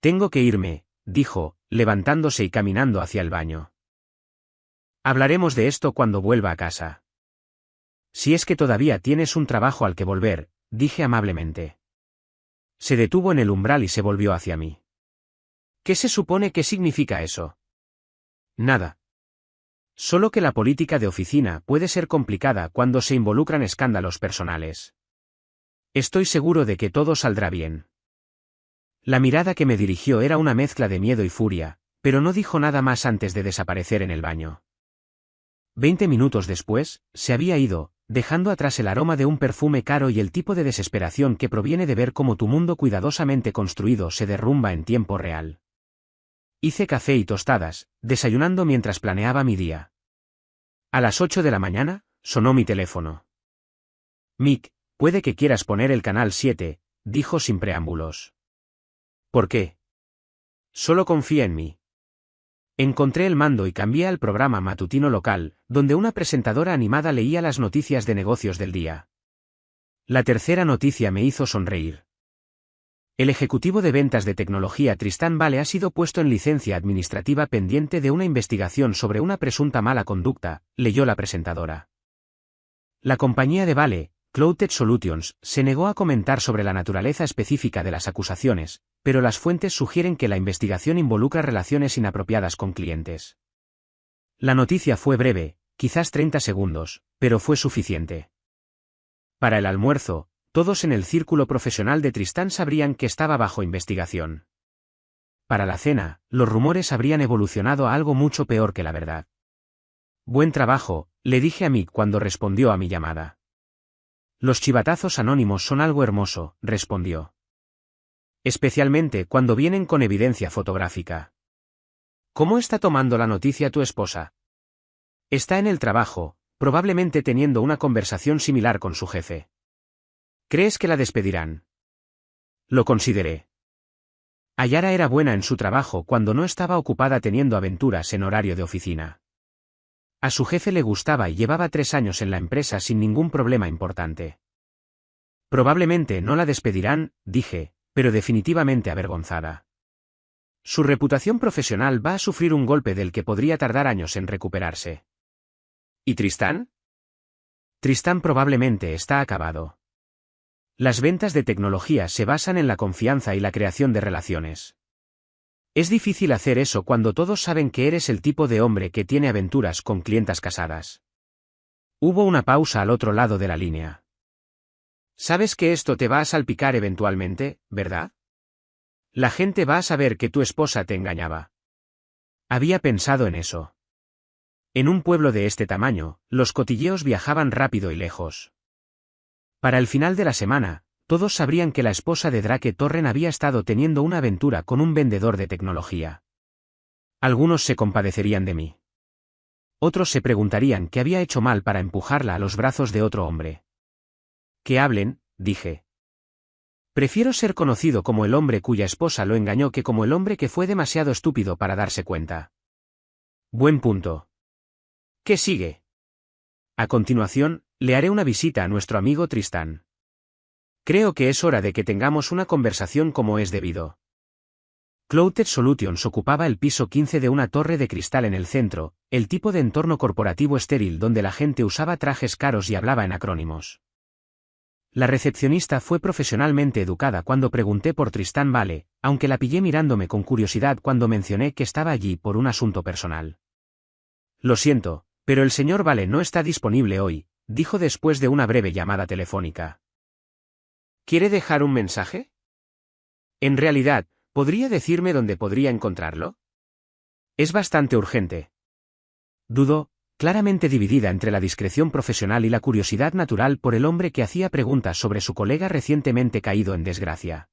Tengo que irme, dijo, levantándose y caminando hacia el baño. Hablaremos de esto cuando vuelva a casa. Si es que todavía tienes un trabajo al que volver, dije amablemente. Se detuvo en el umbral y se volvió hacia mí. ¿Qué se supone que significa eso? Nada. Solo que la política de oficina puede ser complicada cuando se involucran escándalos personales. Estoy seguro de que todo saldrá bien. La mirada que me dirigió era una mezcla de miedo y furia, pero no dijo nada más antes de desaparecer en el baño. 20 minutos después, se había ido, dejando atrás el aroma de un perfume caro y el tipo de desesperación que proviene de ver cómo tu mundo cuidadosamente construido se derrumba en tiempo real. Hice café y tostadas, desayunando mientras planeaba mi día. A las 8 de la mañana, sonó mi teléfono. Mick, puede que quieras poner el canal 7, dijo sin preámbulos. ¿Por qué? Solo confía en mí. Encontré el mando y cambié al programa matutino local, donde una presentadora animada leía las noticias de negocios del día. La tercera noticia me hizo sonreír. El ejecutivo de ventas de tecnología Tristán Vale ha sido puesto en licencia administrativa pendiente de una investigación sobre una presunta mala conducta, leyó la presentadora. La compañía de Vale, Clouded Solutions, se negó a comentar sobre la naturaleza específica de las acusaciones, pero las fuentes sugieren que la investigación involucra relaciones inapropiadas con clientes. La noticia fue breve, quizás 30 segundos, pero fue suficiente. Para el almuerzo, todos en el círculo profesional de Tristán sabrían que estaba bajo investigación. Para la cena, los rumores habrían evolucionado a algo mucho peor que la verdad. Buen trabajo, le dije a Mick cuando respondió a mi llamada. Los chivatazos anónimos son algo hermoso, respondió. Especialmente cuando vienen con evidencia fotográfica. ¿Cómo está tomando la noticia tu esposa? Está en el trabajo, probablemente teniendo una conversación similar con su jefe. ¿Crees que la despedirán? Lo consideré. Ayara era buena en su trabajo cuando no estaba ocupada teniendo aventuras en horario de oficina. A su jefe le gustaba y llevaba 3 años en la empresa sin ningún problema importante. Probablemente no la despedirán, dije, pero definitivamente avergonzada. Su reputación profesional va a sufrir un golpe del que podría tardar años en recuperarse. ¿Y Tristán? Tristán probablemente está acabado. Las ventas de tecnología se basan en la confianza y la creación de relaciones. Es difícil hacer eso cuando todos saben que eres el tipo de hombre que tiene aventuras con clientas casadas. Hubo una pausa al otro lado de la línea. Sabes que esto te va a salpicar eventualmente, ¿verdad? La gente va a saber que tu esposa te engañaba. Había pensado en eso. En un pueblo de este tamaño, los cotilleos viajaban rápido y lejos. Para el final de la semana, todos sabrían que la esposa de Drake Torren había estado teniendo una aventura con un vendedor de tecnología. Algunos se compadecerían de mí. Otros se preguntarían qué había hecho mal para empujarla a los brazos de otro hombre. Que hablen, dije. Prefiero ser conocido como el hombre cuya esposa lo engañó que como el hombre que fue demasiado estúpido para darse cuenta. Buen punto. ¿Qué sigue? A continuación, le haré una visita a nuestro amigo Tristán. Creo que es hora de que tengamos una conversación como es debido. Clouded Solutions ocupaba el piso 15 de una torre de cristal en el centro, el tipo de entorno corporativo estéril donde la gente usaba trajes caros y hablaba en acrónimos. La recepcionista fue profesionalmente educada cuando pregunté por Tristán Vale, aunque la pillé mirándome con curiosidad cuando mencioné que estaba allí por un asunto personal. Lo siento, pero el señor Vale no está disponible hoy, dijo después de una breve llamada telefónica. ¿Quiere dejar un mensaje? En realidad, ¿podría decirme dónde podría encontrarlo? Es bastante urgente. Dudó, claramente dividida entre la discreción profesional y la curiosidad natural por el hombre que hacía preguntas sobre su colega recientemente caído en desgracia.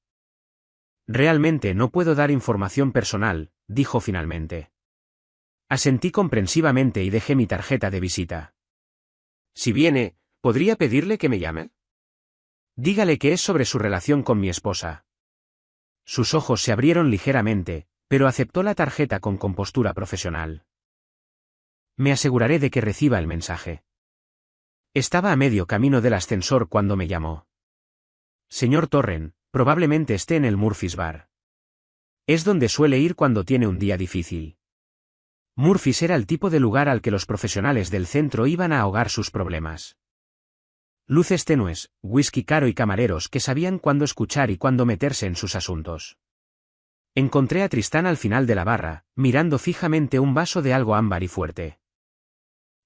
Realmente no puedo dar información personal, dijo finalmente. Asentí comprensivamente y dejé mi tarjeta de visita. Si viene, ¿podría pedirle que me llame? Dígale que es sobre su relación con mi esposa. Sus ojos se abrieron ligeramente, pero aceptó la tarjeta con compostura profesional. Me aseguraré de que reciba el mensaje. Estaba a medio camino del ascensor cuando me llamó. Señor Torren, probablemente esté en el Murphy's Bar. Es donde suele ir cuando tiene un día difícil. Murphy's era el tipo de lugar al que los profesionales del centro iban a ahogar sus problemas. Luces tenues, whisky caro y camareros que sabían cuándo escuchar y cuándo meterse en sus asuntos. Encontré a Tristán al final de la barra, mirando fijamente un vaso de algo ámbar y fuerte.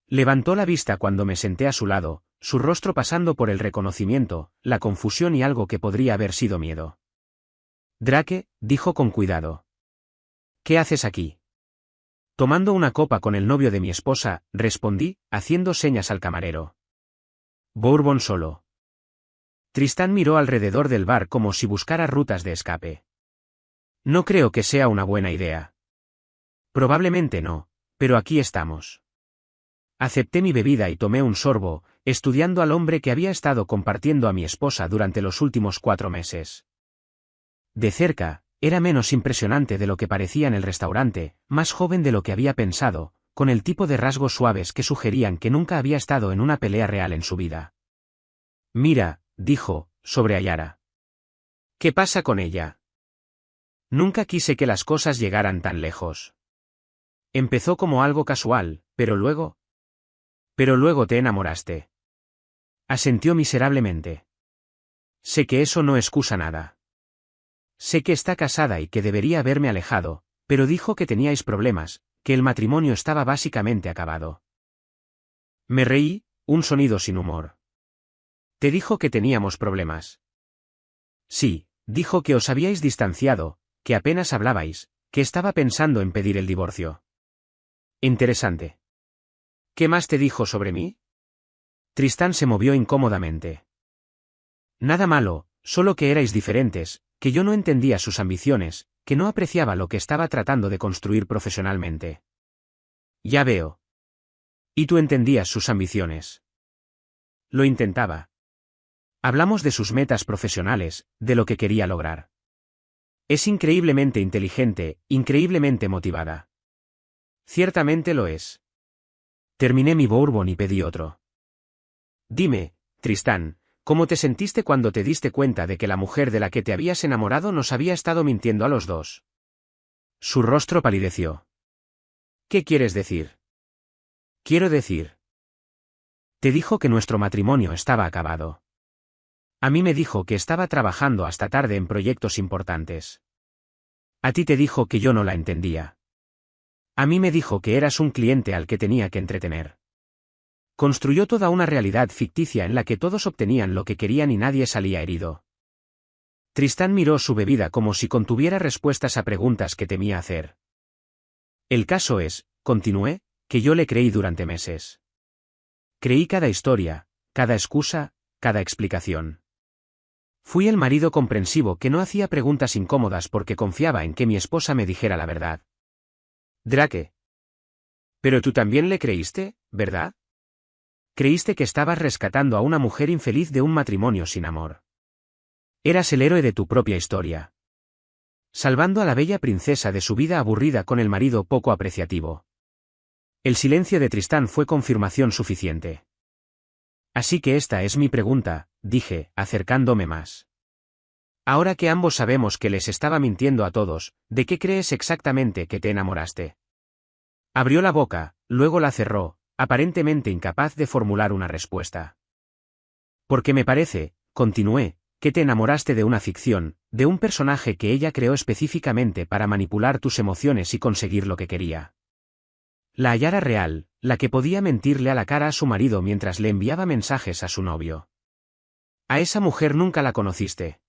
Levantó la vista cuando me senté a su lado, su rostro pasando por el reconocimiento, la confusión y algo que podría haber sido miedo. Drake, dijo con cuidado. ¿Qué haces aquí? Tomando una copa con el novio de mi esposa, respondí, haciendo señas al camarero. Bourbon solo. Tristán miró alrededor del bar como si buscara rutas de escape. No creo que sea una buena idea. Probablemente no, pero aquí estamos. Acepté mi bebida y tomé un sorbo, estudiando al hombre que había estado compartiendo a mi esposa durante los últimos 4 meses. De cerca, era menos impresionante de lo que parecía en el restaurante, más joven de lo que había pensado, con el tipo de rasgos suaves que sugerían que nunca había estado en una pelea real en su vida. Mira, dijo, sobre Ayara. ¿Qué pasa con ella? Nunca quise que las cosas llegaran tan lejos. Empezó como algo casual, pero luego... Pero luego te enamoraste. Asintió miserablemente. Sé que eso no excusa nada. Sé que está casada y que debería haberme alejado, pero dijo que teníais problemas, que el matrimonio estaba básicamente acabado. Me reí, un sonido sin humor. ¿Te dijo que teníamos problemas? Sí, dijo que os habíais distanciado, que apenas hablabais, que estaba pensando en pedir el divorcio. Interesante. ¿Qué más te dijo sobre mí? Tristán se movió incómodamente. Nada malo, solo que erais diferentes, que yo no entendía sus ambiciones, que no apreciaba lo que estaba tratando de construir profesionalmente. Ya veo. ¿Y tú entendías sus ambiciones? Lo intentaba. Hablamos de sus metas profesionales, de lo que quería lograr. Es increíblemente inteligente, increíblemente motivada. Ciertamente lo es. Terminé mi bourbon y pedí otro. Dime, Tristán, ¿cómo te sentiste cuando te diste cuenta de que la mujer de la que te habías enamorado nos había estado mintiendo a los dos? Su rostro palideció. ¿Qué quieres decir? Quiero decir. Te dijo que nuestro matrimonio estaba acabado. A mí me dijo que estaba trabajando hasta tarde en proyectos importantes. A ti te dijo que yo no la entendía. A mí me dijo que eras un cliente al que tenía que entretener. Construyó toda una realidad ficticia en la que todos obtenían lo que querían y nadie salía herido. Tristán miró su bebida como si contuviera respuestas a preguntas que temía hacer. El caso es, continué, que yo le creí durante meses. Creí cada historia, cada excusa, cada explicación. Fui el marido comprensivo que no hacía preguntas incómodas porque confiaba en que mi esposa me dijera la verdad. Drake. Pero tú también le creíste, ¿verdad? Creíste que estabas rescatando a una mujer infeliz de un matrimonio sin amor. Eras el héroe de tu propia historia. Salvando a la bella princesa de su vida aburrida con el marido poco apreciativo. El silencio de Tristán fue confirmación suficiente. Así que esta es mi pregunta, dije, acercándome más. Ahora que ambos sabemos que les estaba mintiendo a todos, ¿de qué crees exactamente que te enamoraste? Abrió la boca, luego la cerró, aparentemente incapaz de formular una respuesta. Porque me parece, continué, que te enamoraste de una ficción, de un personaje que ella creó específicamente para manipular tus emociones y conseguir lo que quería. La Ayara real, la que podía mentirle a la cara a su marido mientras le enviaba mensajes a su novio. A esa mujer nunca la conociste.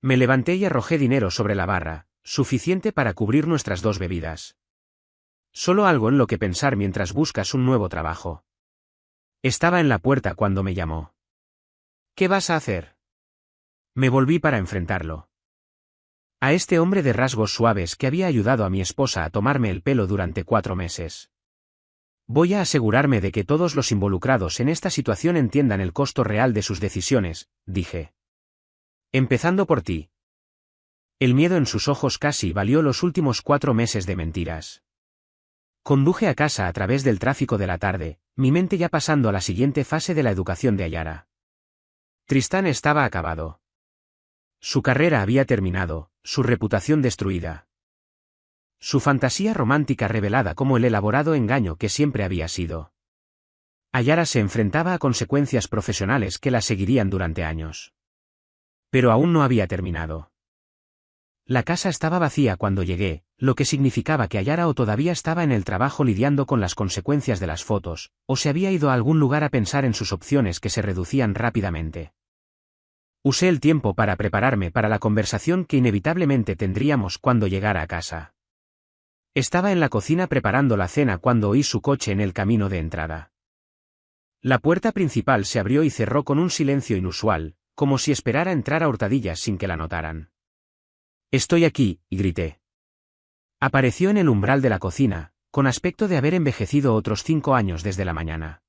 Me levanté y arrojé dinero sobre la barra, suficiente para cubrir nuestras 2 bebidas. Solo algo en lo que pensar mientras buscas un nuevo trabajo. Estaba en la puerta cuando me llamó. ¿Qué vas a hacer? Me volví para enfrentarlo. A este hombre de rasgos suaves que había ayudado a mi esposa a tomarme el pelo durante 4 meses. Voy a asegurarme de que todos los involucrados en esta situación entiendan el costo real de sus decisiones, dije. Empezando por ti. El miedo en sus ojos casi valió los últimos 4 meses de mentiras. Conduje a casa a través del tráfico de la tarde, mi mente ya pasando a la siguiente fase de la educación de Ayara. Tristán estaba acabado. Su carrera había terminado, su reputación destruida. Su fantasía romántica revelada como el elaborado engaño que siempre había sido. Ayara se enfrentaba a consecuencias profesionales que la seguirían durante años. Pero aún no había terminado. La casa estaba vacía cuando llegué, lo que significaba que Ayara o todavía estaba en el trabajo lidiando con las consecuencias de las fotos, o se había ido a algún lugar a pensar en sus opciones que se reducían rápidamente. Usé el tiempo para prepararme para la conversación que inevitablemente tendríamos cuando llegara a casa. Estaba en la cocina preparando la cena cuando oí su coche en el camino de entrada. La puerta principal se abrió y cerró con un silencio inusual, como si esperara entrar a hurtadillas sin que la notaran. «Estoy aquí», grité. Apareció en el umbral de la cocina, con aspecto de haber envejecido otros 5 años desde la mañana.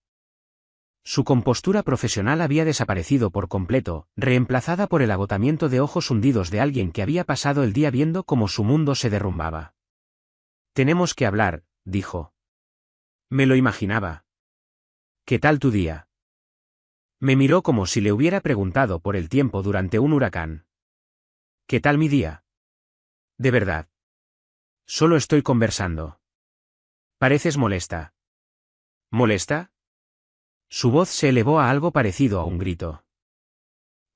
Su compostura profesional había desaparecido por completo, reemplazada por el agotamiento de ojos hundidos de alguien que había pasado el día viendo cómo su mundo se derrumbaba. «Tenemos que hablar», dijo. Me lo imaginaba. «¿Qué tal tu día?» Me miró como si le hubiera preguntado por el tiempo durante un huracán. «¿Qué tal mi día?» «De verdad. Solo estoy conversando». «Pareces molesta». «¿Molesta?» Su voz se elevó a algo parecido a un grito.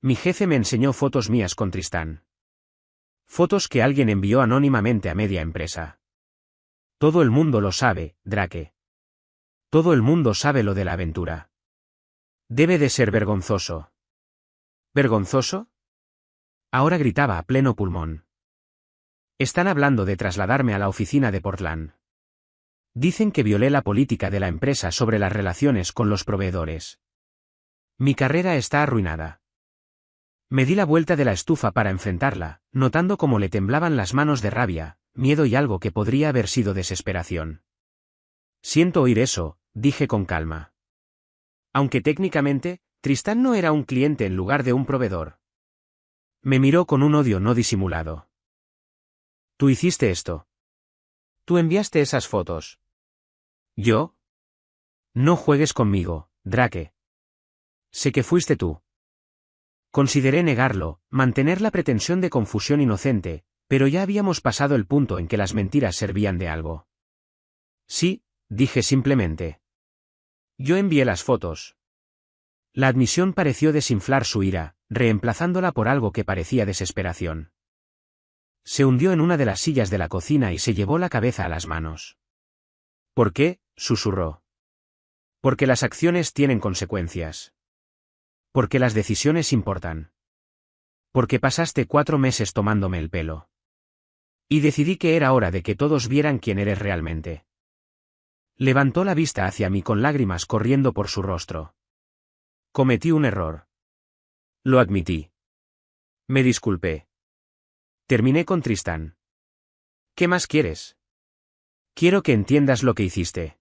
Mi jefe me enseñó fotos mías con Tristán. Fotos que alguien envió anónimamente a media empresa. Todo el mundo lo sabe, Drake. Todo el mundo sabe lo de la aventura. Debe de ser vergonzoso. ¿Vergonzoso? Ahora gritaba a pleno pulmón. Están hablando de trasladarme a la oficina de Portland. Dicen que violé la política de la empresa sobre las relaciones con los proveedores. Mi carrera está arruinada. Me di la vuelta de la estufa para enfrentarla, notando cómo le temblaban las manos de rabia, miedo y algo que podría haber sido desesperación. Siento oír eso, dije con calma. Aunque técnicamente, Tristán no era un cliente en lugar de un proveedor. Me miró con un odio no disimulado. Tú hiciste esto. Tú enviaste esas fotos. ¿Yo? No juegues conmigo, Drake. Sé que fuiste tú. Consideré negarlo, mantener la pretensión de confusión inocente, Pero ya habíamos pasado el punto en que las mentiras servían de algo. Sí, dije simplemente. Yo envié las fotos. La admisión pareció desinflar su ira, reemplazándola por algo que parecía desesperación. Se hundió en una de las sillas de la cocina y se llevó la cabeza a las manos. ¿Por qué?, susurró. Porque las acciones tienen consecuencias. Porque las decisiones importan. Porque pasaste 4 meses tomándome el pelo. Y decidí que era hora de que todos vieran quién eres realmente. Levantó la vista hacia mí con lágrimas corriendo por su rostro. Cometí un error. Lo admití. Me disculpé. Terminé con Tristán. ¿Qué más quieres? Quiero que entiendas lo que hiciste.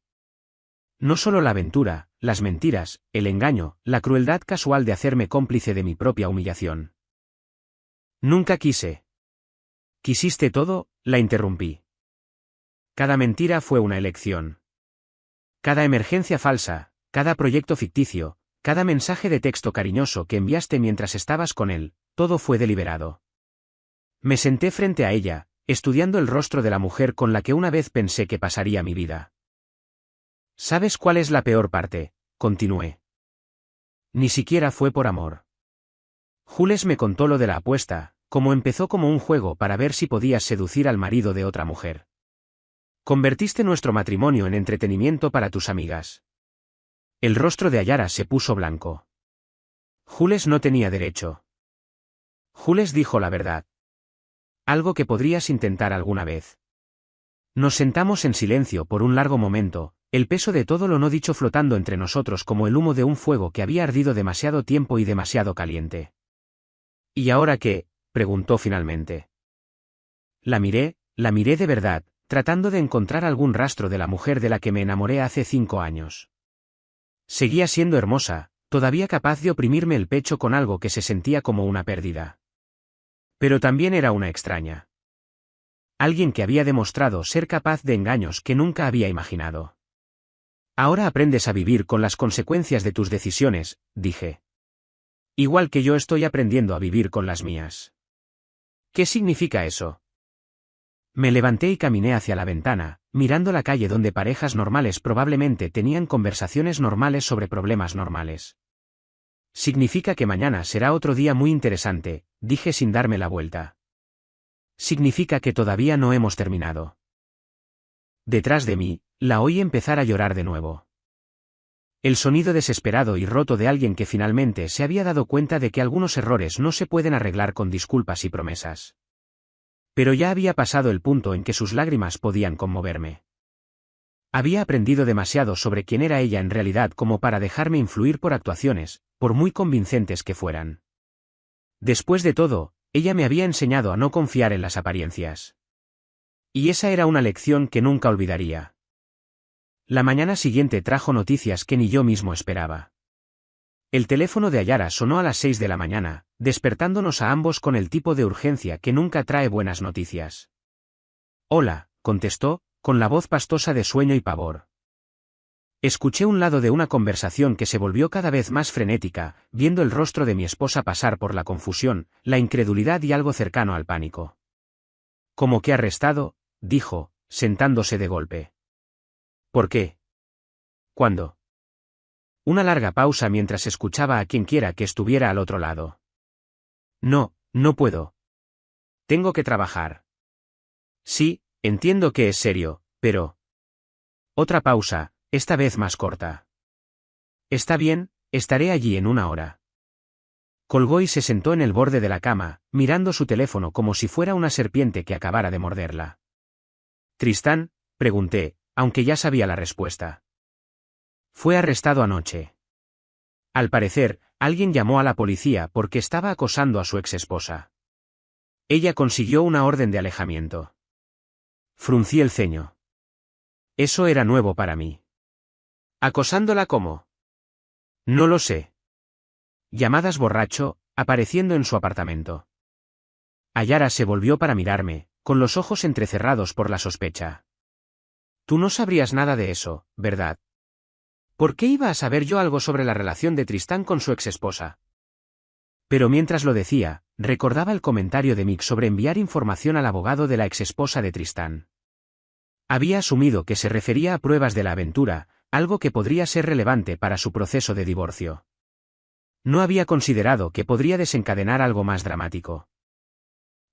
No solo la aventura, las mentiras, el engaño, la crueldad casual de hacerme cómplice de mi propia humillación. Nunca quise. ¿Quisiste todo?, la interrumpí. Cada mentira fue una elección. Cada emergencia falsa, cada proyecto ficticio, cada mensaje de texto cariñoso que enviaste mientras estabas con él, todo fue deliberado. Me senté frente a ella, estudiando el rostro de la mujer con la que una vez pensé que pasaría mi vida. ¿Sabes cuál es la peor parte?, continué. Ni siquiera fue por amor. Jules me contó lo de la apuesta, cómo empezó como un juego para ver si podías seducir al marido de otra mujer. Convertiste nuestro matrimonio en entretenimiento para tus amigas. El rostro de Ayara se puso blanco. Jules no tenía derecho. Jules dijo la verdad. Algo que podrías intentar alguna vez. Nos sentamos en silencio por un largo momento, el peso de todo lo no dicho flotando entre nosotros como el humo de un fuego que había ardido demasiado tiempo y demasiado caliente. ¿Y ahora qué?, preguntó finalmente. La miré de verdad, tratando de encontrar algún rastro de la mujer de la que me enamoré hace 5 años. Seguía siendo hermosa, todavía capaz de oprimirme el pecho con algo que se sentía como una pérdida. Pero también era una extraña. Alguien que había demostrado ser capaz de engaños que nunca había imaginado. Ahora aprendes a vivir con las consecuencias de tus decisiones, dije. Igual que yo estoy aprendiendo a vivir con las mías. ¿Qué significa eso? Me levanté y caminé hacia la ventana, mirando la calle donde parejas normales probablemente tenían conversaciones normales sobre problemas normales. Significa que mañana será otro día muy interesante, dije sin darme la vuelta. Significa que todavía no hemos terminado. Detrás de mí, la oí empezar a llorar de nuevo. El sonido desesperado y roto de alguien que finalmente se había dado cuenta de que algunos errores no se pueden arreglar con disculpas y promesas. Pero ya había pasado el punto en que sus lágrimas podían conmoverme. Había aprendido demasiado sobre quién era ella en realidad como para dejarme influir por actuaciones, por muy convincentes que fueran. Después de todo, ella me había enseñado a no confiar en las apariencias. Y esa era una lección que nunca olvidaría. La mañana siguiente trajo noticias que ni yo mismo esperaba. El teléfono de Ayara sonó a las 6 de la mañana, despertándonos a ambos con el tipo de urgencia que nunca trae buenas noticias. Hola, contestó, con la voz pastosa de sueño y pavor. Escuché un lado de una conversación que se volvió cada vez más frenética, viendo el rostro de mi esposa pasar por la confusión, la incredulidad y algo cercano al pánico. «¿Cómo que arrestado?», dijo, sentándose de golpe. «¿Por qué? ¿Cuándo?». Una larga pausa mientras escuchaba a quienquiera que estuviera al otro lado. «No, no puedo. Tengo que trabajar». «Sí, entiendo que es serio, pero...». Otra pausa, esta vez más corta. «Está bien, estaré allí en 1 hora». Colgó y se sentó en el borde de la cama, mirando su teléfono como si fuera una serpiente que acabara de morderla. «¿Tristán?», pregunté, aunque ya sabía la respuesta. «Fue arrestado anoche. Al parecer, alguien llamó a la policía porque estaba acosando a su exesposa. Ella consiguió una orden de alejamiento». Fruncí el ceño. Eso era nuevo para mí. ¿Acosándola cómo? No lo sé. Llamadas borracho, apareciendo en su apartamento. Ayara se volvió para mirarme, con los ojos entrecerrados por la sospecha. Tú no sabrías nada de eso, ¿verdad? ¿Por qué iba a saber yo algo sobre la relación de Tristán con su exesposa? Pero mientras lo decía, recordaba el comentario de Mick sobre enviar información al abogado de la exesposa de Tristán. Había asumido que se refería a pruebas de la aventura, algo que podría ser relevante para su proceso de divorcio. No había considerado que podría desencadenar algo más dramático.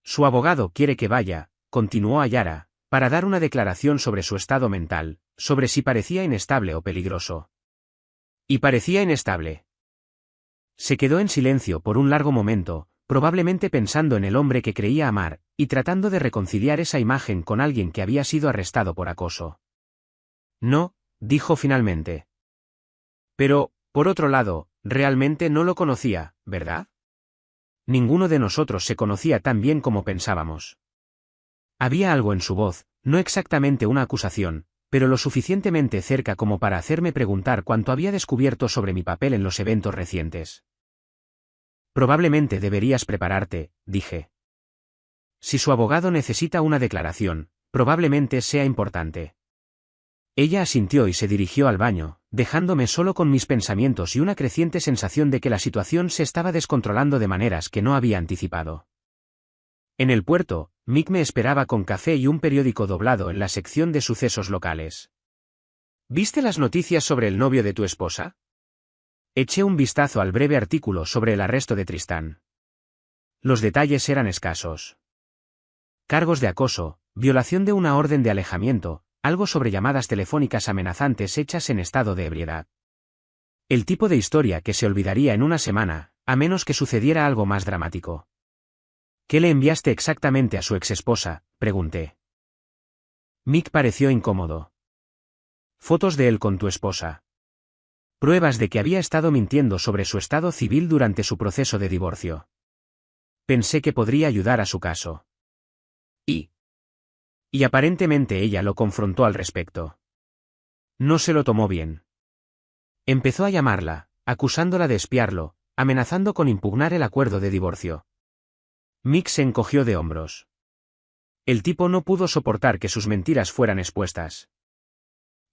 Su abogado quiere que vaya, continuó Ayara, para dar una declaración sobre su estado mental, sobre si parecía inestable o peligroso. Y parecía inestable. Se quedó en silencio por un largo momento, probablemente pensando en el hombre que creía amar, y tratando de reconciliar esa imagen con alguien que había sido arrestado por acoso. No, dijo finalmente. Pero, por otro lado, realmente no lo conocía, ¿verdad? Ninguno de nosotros se conocía tan bien como pensábamos. Había algo en su voz, no exactamente una acusación, pero lo suficientemente cerca como para hacerme preguntar cuánto había descubierto sobre mi papel en los eventos recientes. Probablemente deberías prepararte, dije. Si su abogado necesita una declaración, probablemente sea importante. Ella asintió y se dirigió al baño, dejándome solo con mis pensamientos y una creciente sensación de que la situación se estaba descontrolando de maneras que no había anticipado. En el puerto, Mick me esperaba con café y un periódico doblado en la sección de sucesos locales. ¿Viste las noticias sobre el novio de tu esposa? Eché un vistazo al breve artículo sobre el arresto de Tristán. Los detalles eran escasos. Cargos de acoso, violación de una orden de alejamiento, algo sobre llamadas telefónicas amenazantes hechas en estado de ebriedad. El tipo de historia que se olvidaría en una semana, a menos que sucediera algo más dramático. ¿Qué le enviaste exactamente a su exesposa?, pregunté. Mick pareció incómodo. Fotos de él con tu esposa. Pruebas de que había estado mintiendo sobre su estado civil durante su proceso de divorcio. Pensé que podría ayudar a su caso. Y aparentemente ella lo confrontó al respecto. No se lo tomó bien. Empezó a llamarla, acusándola de espiarlo, amenazando con impugnar el acuerdo de divorcio. Mick se encogió de hombros. El tipo no pudo soportar que sus mentiras fueran expuestas.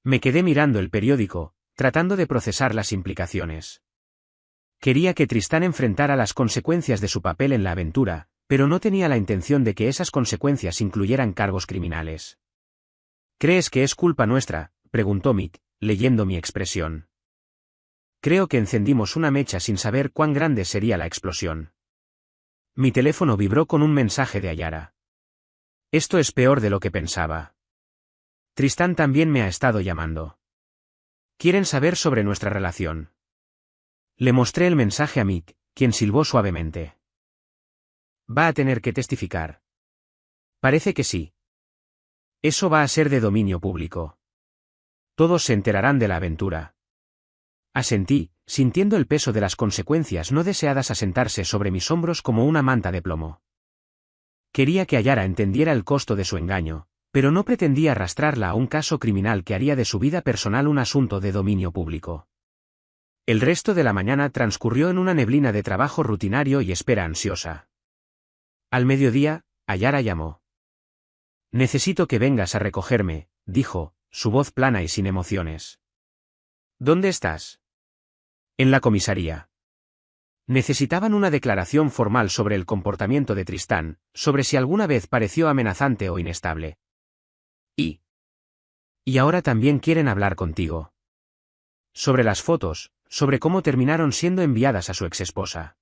Me quedé mirando el periódico, tratando de procesar las implicaciones. Quería que Tristán enfrentara las consecuencias de su papel en la aventura, pero no tenía la intención de que esas consecuencias incluyeran cargos criminales. ¿Crees que es culpa nuestra?, preguntó Mick, leyendo mi expresión. Creo que encendimos una mecha sin saber cuán grande sería la explosión. Mi teléfono vibró con un mensaje de Ayara. Esto es peor de lo que pensaba. Tristán también me ha estado llamando. Quieren saber sobre nuestra relación. Le mostré el mensaje a Mick, quien silbó suavemente. Va a tener que testificar. Parece que sí. Eso va a ser de dominio público. Todos se enterarán de la aventura. Asentí, sintiendo el peso de las consecuencias no deseadas asentarse sobre mis hombros como una manta de plomo. Quería que Ayara entendiera el costo de su engaño, pero no pretendía arrastrarla a un caso criminal que haría de su vida personal un asunto de dominio público. El resto de la mañana transcurrió en una neblina de trabajo rutinario y espera ansiosa. Al mediodía, Ayara llamó. Necesito que vengas a recogerme, dijo, su voz plana y sin emociones. ¿Dónde estás? En la comisaría. Necesitaban una declaración formal sobre el comportamiento de Tristán, sobre si alguna vez pareció amenazante o inestable. Y ahora también quieren hablar contigo. Sobre las fotos, sobre cómo terminaron siendo enviadas a su exesposa.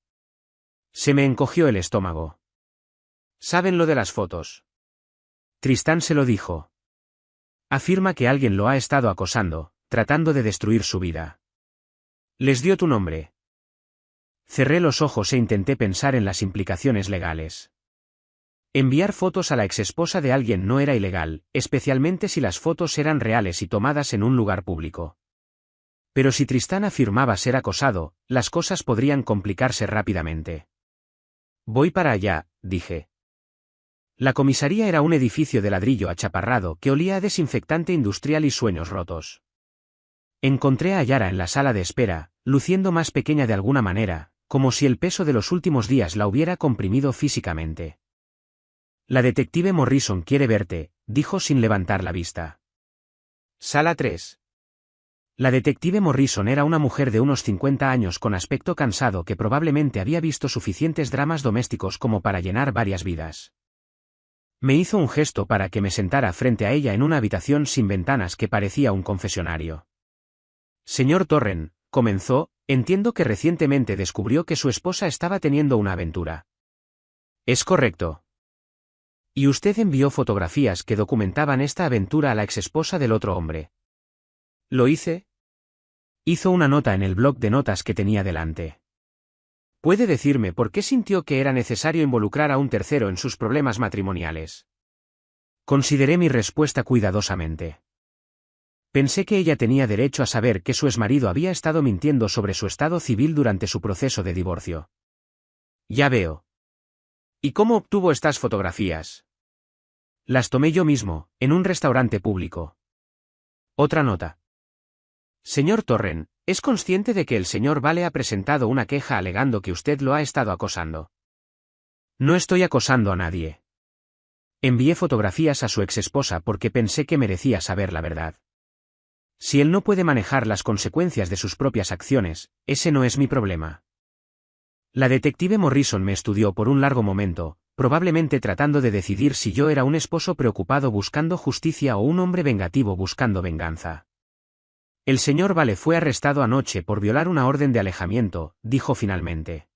Se me encogió el estómago. ¿Saben lo de las fotos? Tristán se lo dijo. Afirma que alguien lo ha estado acosando, tratando de destruir su vida. ¿Les dio tu nombre? Cerré los ojos e intenté pensar en las implicaciones legales. Enviar fotos a la exesposa de alguien no era ilegal, especialmente si las fotos eran reales y tomadas en un lugar público. Pero si Tristán afirmaba ser acosado, las cosas podrían complicarse rápidamente. Voy para allá, dije. La comisaría era un edificio de ladrillo achaparrado que olía a desinfectante industrial y sueños rotos. Encontré a Ayara en la sala de espera, luciendo más pequeña de alguna manera, como si el peso de los últimos días la hubiera comprimido físicamente. La detective Morrison quiere verte, dijo sin levantar la vista. Sala 3. La detective Morrison era una mujer de unos 50 años con aspecto cansado que probablemente había visto suficientes dramas domésticos como para llenar varias vidas. Me hizo un gesto para que me sentara frente a ella en una habitación sin ventanas que parecía un confesionario. Señor Torren, comenzó, entiendo que recientemente descubrió que su esposa estaba teniendo una aventura. Es correcto. Y usted envió fotografías que documentaban esta aventura a la exesposa del otro hombre. ¿Lo hice? Hizo una nota en el bloc de notas que tenía delante. ¿Puede decirme por qué sintió que era necesario involucrar a un tercero en sus problemas matrimoniales? Consideré mi respuesta cuidadosamente. Pensé que ella tenía derecho a saber que su exmarido había estado mintiendo sobre su estado civil durante su proceso de divorcio. Ya veo. ¿Y cómo obtuvo estas fotografías? Las tomé yo mismo, en un restaurante público. Otra nota. Señor Torren, ¿es consciente de que el señor Vale ha presentado una queja alegando que usted lo ha estado acosando? No estoy acosando a nadie. Envié fotografías a su exesposa porque pensé que merecía saber la verdad. Si él no puede manejar las consecuencias de sus propias acciones, ese no es mi problema. La detective Morrison me estudió por un largo momento, probablemente tratando de decidir si yo era un esposo preocupado buscando justicia o un hombre vengativo buscando venganza. El señor Vale fue arrestado anoche por violar una orden de alejamiento, dijo finalmente.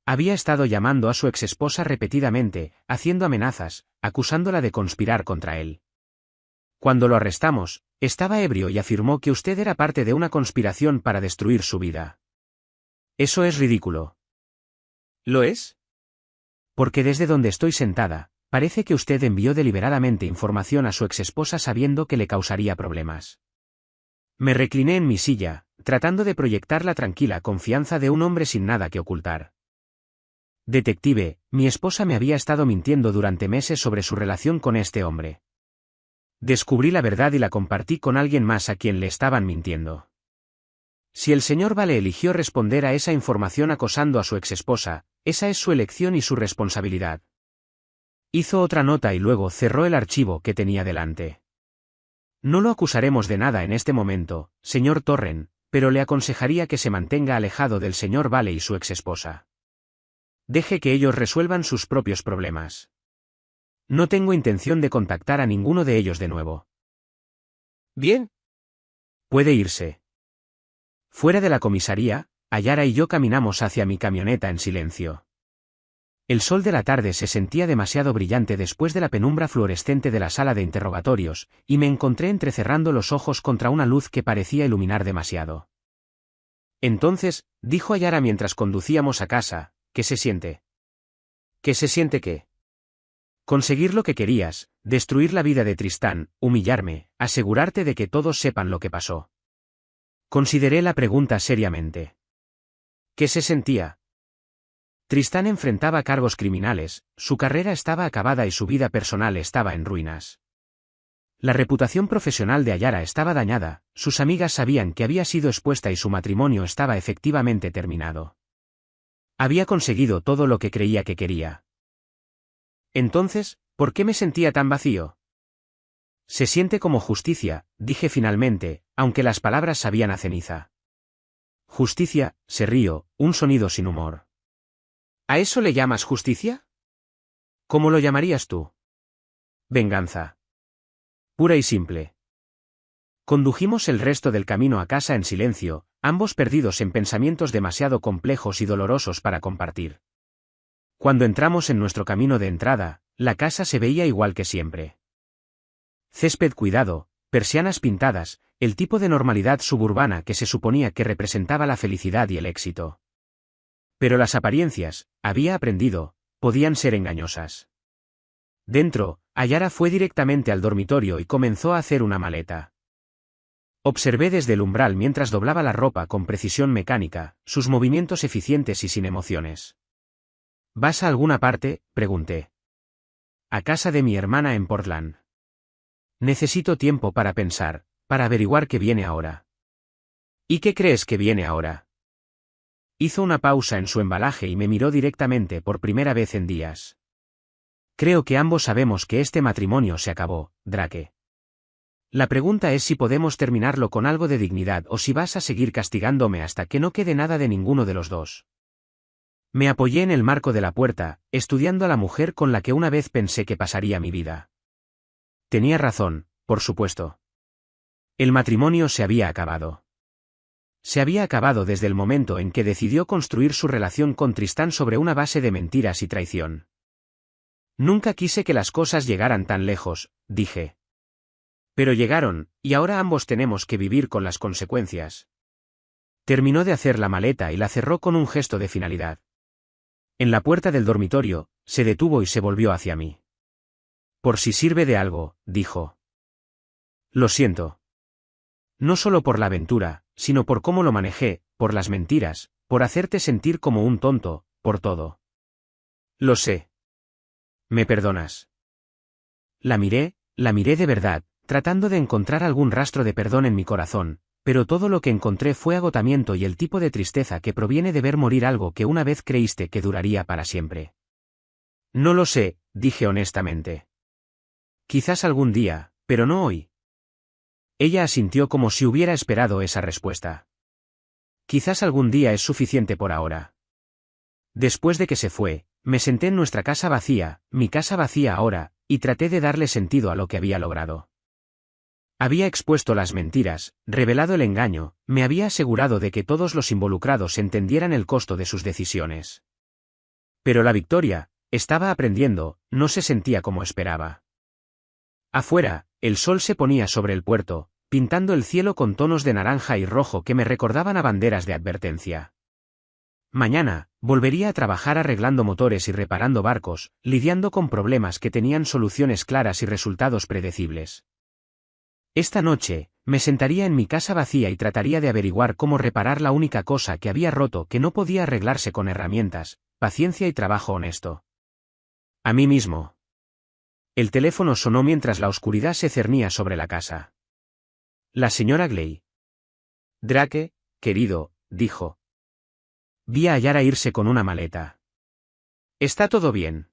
Había estado llamando a su exesposa repetidamente, haciendo amenazas, acusándola de conspirar contra él. Cuando lo arrestamos, estaba ebrio y afirmó que usted era parte de una conspiración para destruir su vida. Eso es ridículo. ¿Lo es? Porque desde donde estoy sentada, parece que usted envió deliberadamente información a su exesposa sabiendo que le causaría problemas. Me recliné en mi silla, tratando de proyectar la tranquila confianza de un hombre sin nada que ocultar. Detective, mi esposa me había estado mintiendo durante meses sobre su relación con este hombre. Descubrí la verdad y la compartí con alguien más a quien le estaban mintiendo. Si el señor Vale eligió responder a esa información acosando a su exesposa, esa es su elección y su responsabilidad. Hizo otra nota y luego cerró el archivo que tenía delante. No lo acusaremos de nada en este momento, señor Torren, pero le aconsejaría que se mantenga alejado del señor Vale y su exesposa. Deje que ellos resuelvan sus propios problemas. No tengo intención de contactar a ninguno de ellos de nuevo. Bien. Puede irse. Fuera de la comisaría, Ayara y yo caminamos hacia mi camioneta en silencio. El sol de la tarde se sentía demasiado brillante después de la penumbra fluorescente de la sala de interrogatorios, y me encontré entrecerrando los ojos contra una luz que parecía iluminar demasiado. Entonces, dijo Ayara mientras conducíamos a casa, ¿qué se siente? ¿Qué se siente qué? Conseguir lo que querías, destruir la vida de Tristán, humillarme, asegurarte de que todos sepan lo que pasó. Consideré la pregunta seriamente. ¿Qué se sentía? Tristán enfrentaba cargos criminales, su carrera estaba acabada y su vida personal estaba en ruinas. La reputación profesional de Ayara estaba dañada, sus amigas sabían que había sido expuesta y su matrimonio estaba efectivamente terminado. Había conseguido todo lo que creía que quería. Entonces, ¿por qué me sentía tan vacío? Se siente como justicia, dije finalmente, aunque las palabras sabían a ceniza. Justicia, se rió, un sonido sin humor. ¿A eso le llamas justicia? ¿Cómo lo llamarías tú? Venganza. Pura y simple. Condujimos el resto del camino a casa en silencio, ambos perdidos en pensamientos demasiado complejos y dolorosos para compartir. Cuando entramos en nuestro camino de entrada, la casa se veía igual que siempre. Césped cuidado, persianas pintadas, el tipo de normalidad suburbana que se suponía que representaba la felicidad y el éxito. Pero las apariencias, había aprendido, podían ser engañosas. Dentro, Ayara fue directamente al dormitorio y comenzó a hacer una maleta. Observé desde el umbral mientras doblaba la ropa con precisión mecánica, sus movimientos eficientes y sin emociones. ¿Vas a alguna parte?, pregunté. A casa de mi hermana en Portland. Necesito tiempo para pensar, para averiguar qué viene ahora. ¿Y qué crees que viene ahora? Hizo una pausa en su embalaje y me miró directamente por primera vez en días. Creo que ambos sabemos que este matrimonio se acabó, Drake. La pregunta es si podemos terminarlo con algo de dignidad o si vas a seguir castigándome hasta que no quede nada de ninguno de los dos. Me apoyé en el marco de la puerta, estudiando a la mujer con la que una vez pensé que pasaría mi vida. Tenía razón, por supuesto. El matrimonio se había acabado. Se había acabado desde el momento en que decidió construir su relación con Tristán sobre una base de mentiras y traición. Nunca quise que las cosas llegaran tan lejos, dije. Pero llegaron, y ahora ambos tenemos que vivir con las consecuencias. Terminó de hacer la maleta y la cerró con un gesto de finalidad. En la puerta del dormitorio, se detuvo y se volvió hacia mí. Por si sirve de algo, dijo. Lo siento. No solo por la aventura, sino por cómo lo manejé, por las mentiras, por hacerte sentir como un tonto, por todo. Lo sé. ¿Me perdonas? La miré de verdad, tratando de encontrar algún rastro de perdón en mi corazón, pero todo lo que encontré fue agotamiento y el tipo de tristeza que proviene de ver morir algo que una vez creíste que duraría para siempre. No lo sé, dije honestamente. Quizás algún día, pero no hoy. Ella asintió como si hubiera esperado esa respuesta. Quizás algún día es suficiente por ahora. Después de que se fue, me senté en nuestra casa vacía, mi casa vacía ahora, y traté de darle sentido a lo que había logrado. Había expuesto las mentiras, revelado el engaño, me había asegurado de que todos los involucrados entendieran el costo de sus decisiones. Pero la victoria, estaba aprendiendo, no se sentía como esperaba. Afuera, el sol se ponía sobre el puerto, pintando el cielo con tonos de naranja y rojo que me recordaban a banderas de advertencia. Mañana, volvería a trabajar arreglando motores y reparando barcos, lidiando con problemas que tenían soluciones claras y resultados predecibles. Esta noche, me sentaría en mi casa vacía y trataría de averiguar cómo reparar la única cosa que había roto que no podía arreglarse con herramientas, paciencia y trabajo honesto. A mí mismo. El teléfono sonó mientras la oscuridad se cernía sobre la casa. La señora Gley. Drake, querido, dijo. Vi a Yara irse con una maleta. ¿Está todo bien?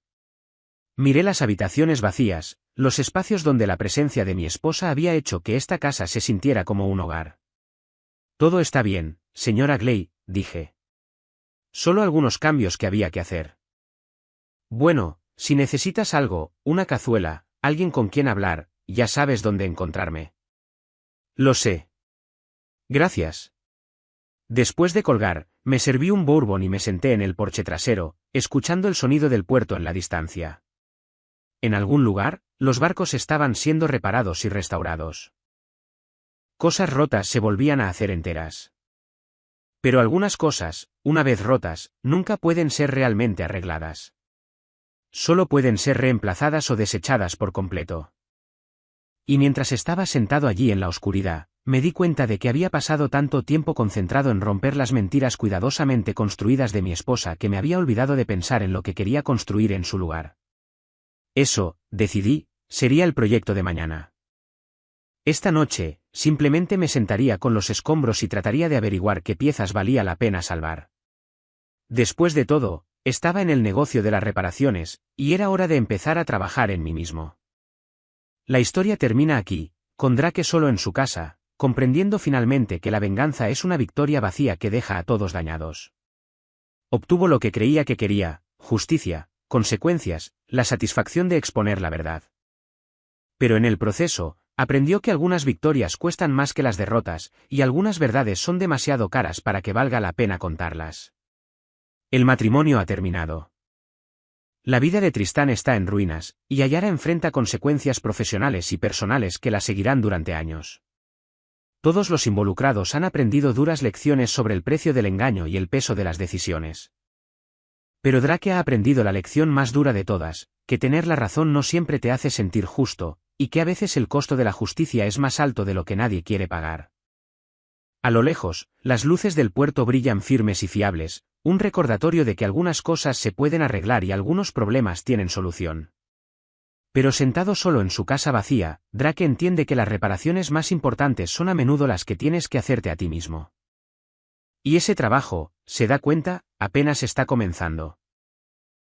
Miré las habitaciones vacías, los espacios donde la presencia de mi esposa había hecho que esta casa se sintiera como un hogar. Todo está bien, señora Gley, dije. Solo algunos cambios que había que hacer. Bueno, si necesitas algo, una cazuela, alguien con quien hablar, ya sabes dónde encontrarme. Lo sé. Gracias. Después de colgar, me serví un bourbon y me senté en el porche trasero, escuchando el sonido del puerto en la distancia. En algún lugar, los barcos estaban siendo reparados y restaurados. Cosas rotas se volvían a hacer enteras. Pero algunas cosas, una vez rotas, nunca pueden ser realmente arregladas. Solo pueden ser reemplazadas o desechadas por completo. Y mientras estaba sentado allí en la oscuridad, me di cuenta de que había pasado tanto tiempo concentrado en romper las mentiras cuidadosamente construidas de mi esposa que me había olvidado de pensar en lo que quería construir en su lugar. Eso, decidí, sería el proyecto de mañana. Esta noche, simplemente me sentaría con los escombros y trataría de averiguar qué piezas valía la pena salvar. Después de todo, estaba en el negocio de las reparaciones, y era hora de empezar a trabajar en mí mismo. La historia termina aquí, con Drake solo en su casa, comprendiendo finalmente que la venganza es una victoria vacía que deja a todos dañados. Obtuvo lo que creía que quería, justicia, consecuencias, la satisfacción de exponer la verdad. Pero en el proceso, aprendió que algunas victorias cuestan más que las derrotas, y algunas verdades son demasiado caras para que valga la pena contarlas. El matrimonio ha terminado. La vida de Tristán está en ruinas, y Ayara enfrenta consecuencias profesionales y personales que la seguirán durante años. Todos los involucrados han aprendido duras lecciones sobre el precio del engaño y el peso de las decisiones. Pero Drake ha aprendido la lección más dura de todas, que tener la razón no siempre te hace sentir justo, y que a veces el costo de la justicia es más alto de lo que nadie quiere pagar. A lo lejos, las luces del puerto brillan firmes y fiables, un recordatorio de que algunas cosas se pueden arreglar y algunos problemas tienen solución. Pero sentado solo en su casa vacía, Drake entiende que las reparaciones más importantes son a menudo las que tienes que hacerte a ti mismo. Y ese trabajo, se da cuenta, apenas está comenzando.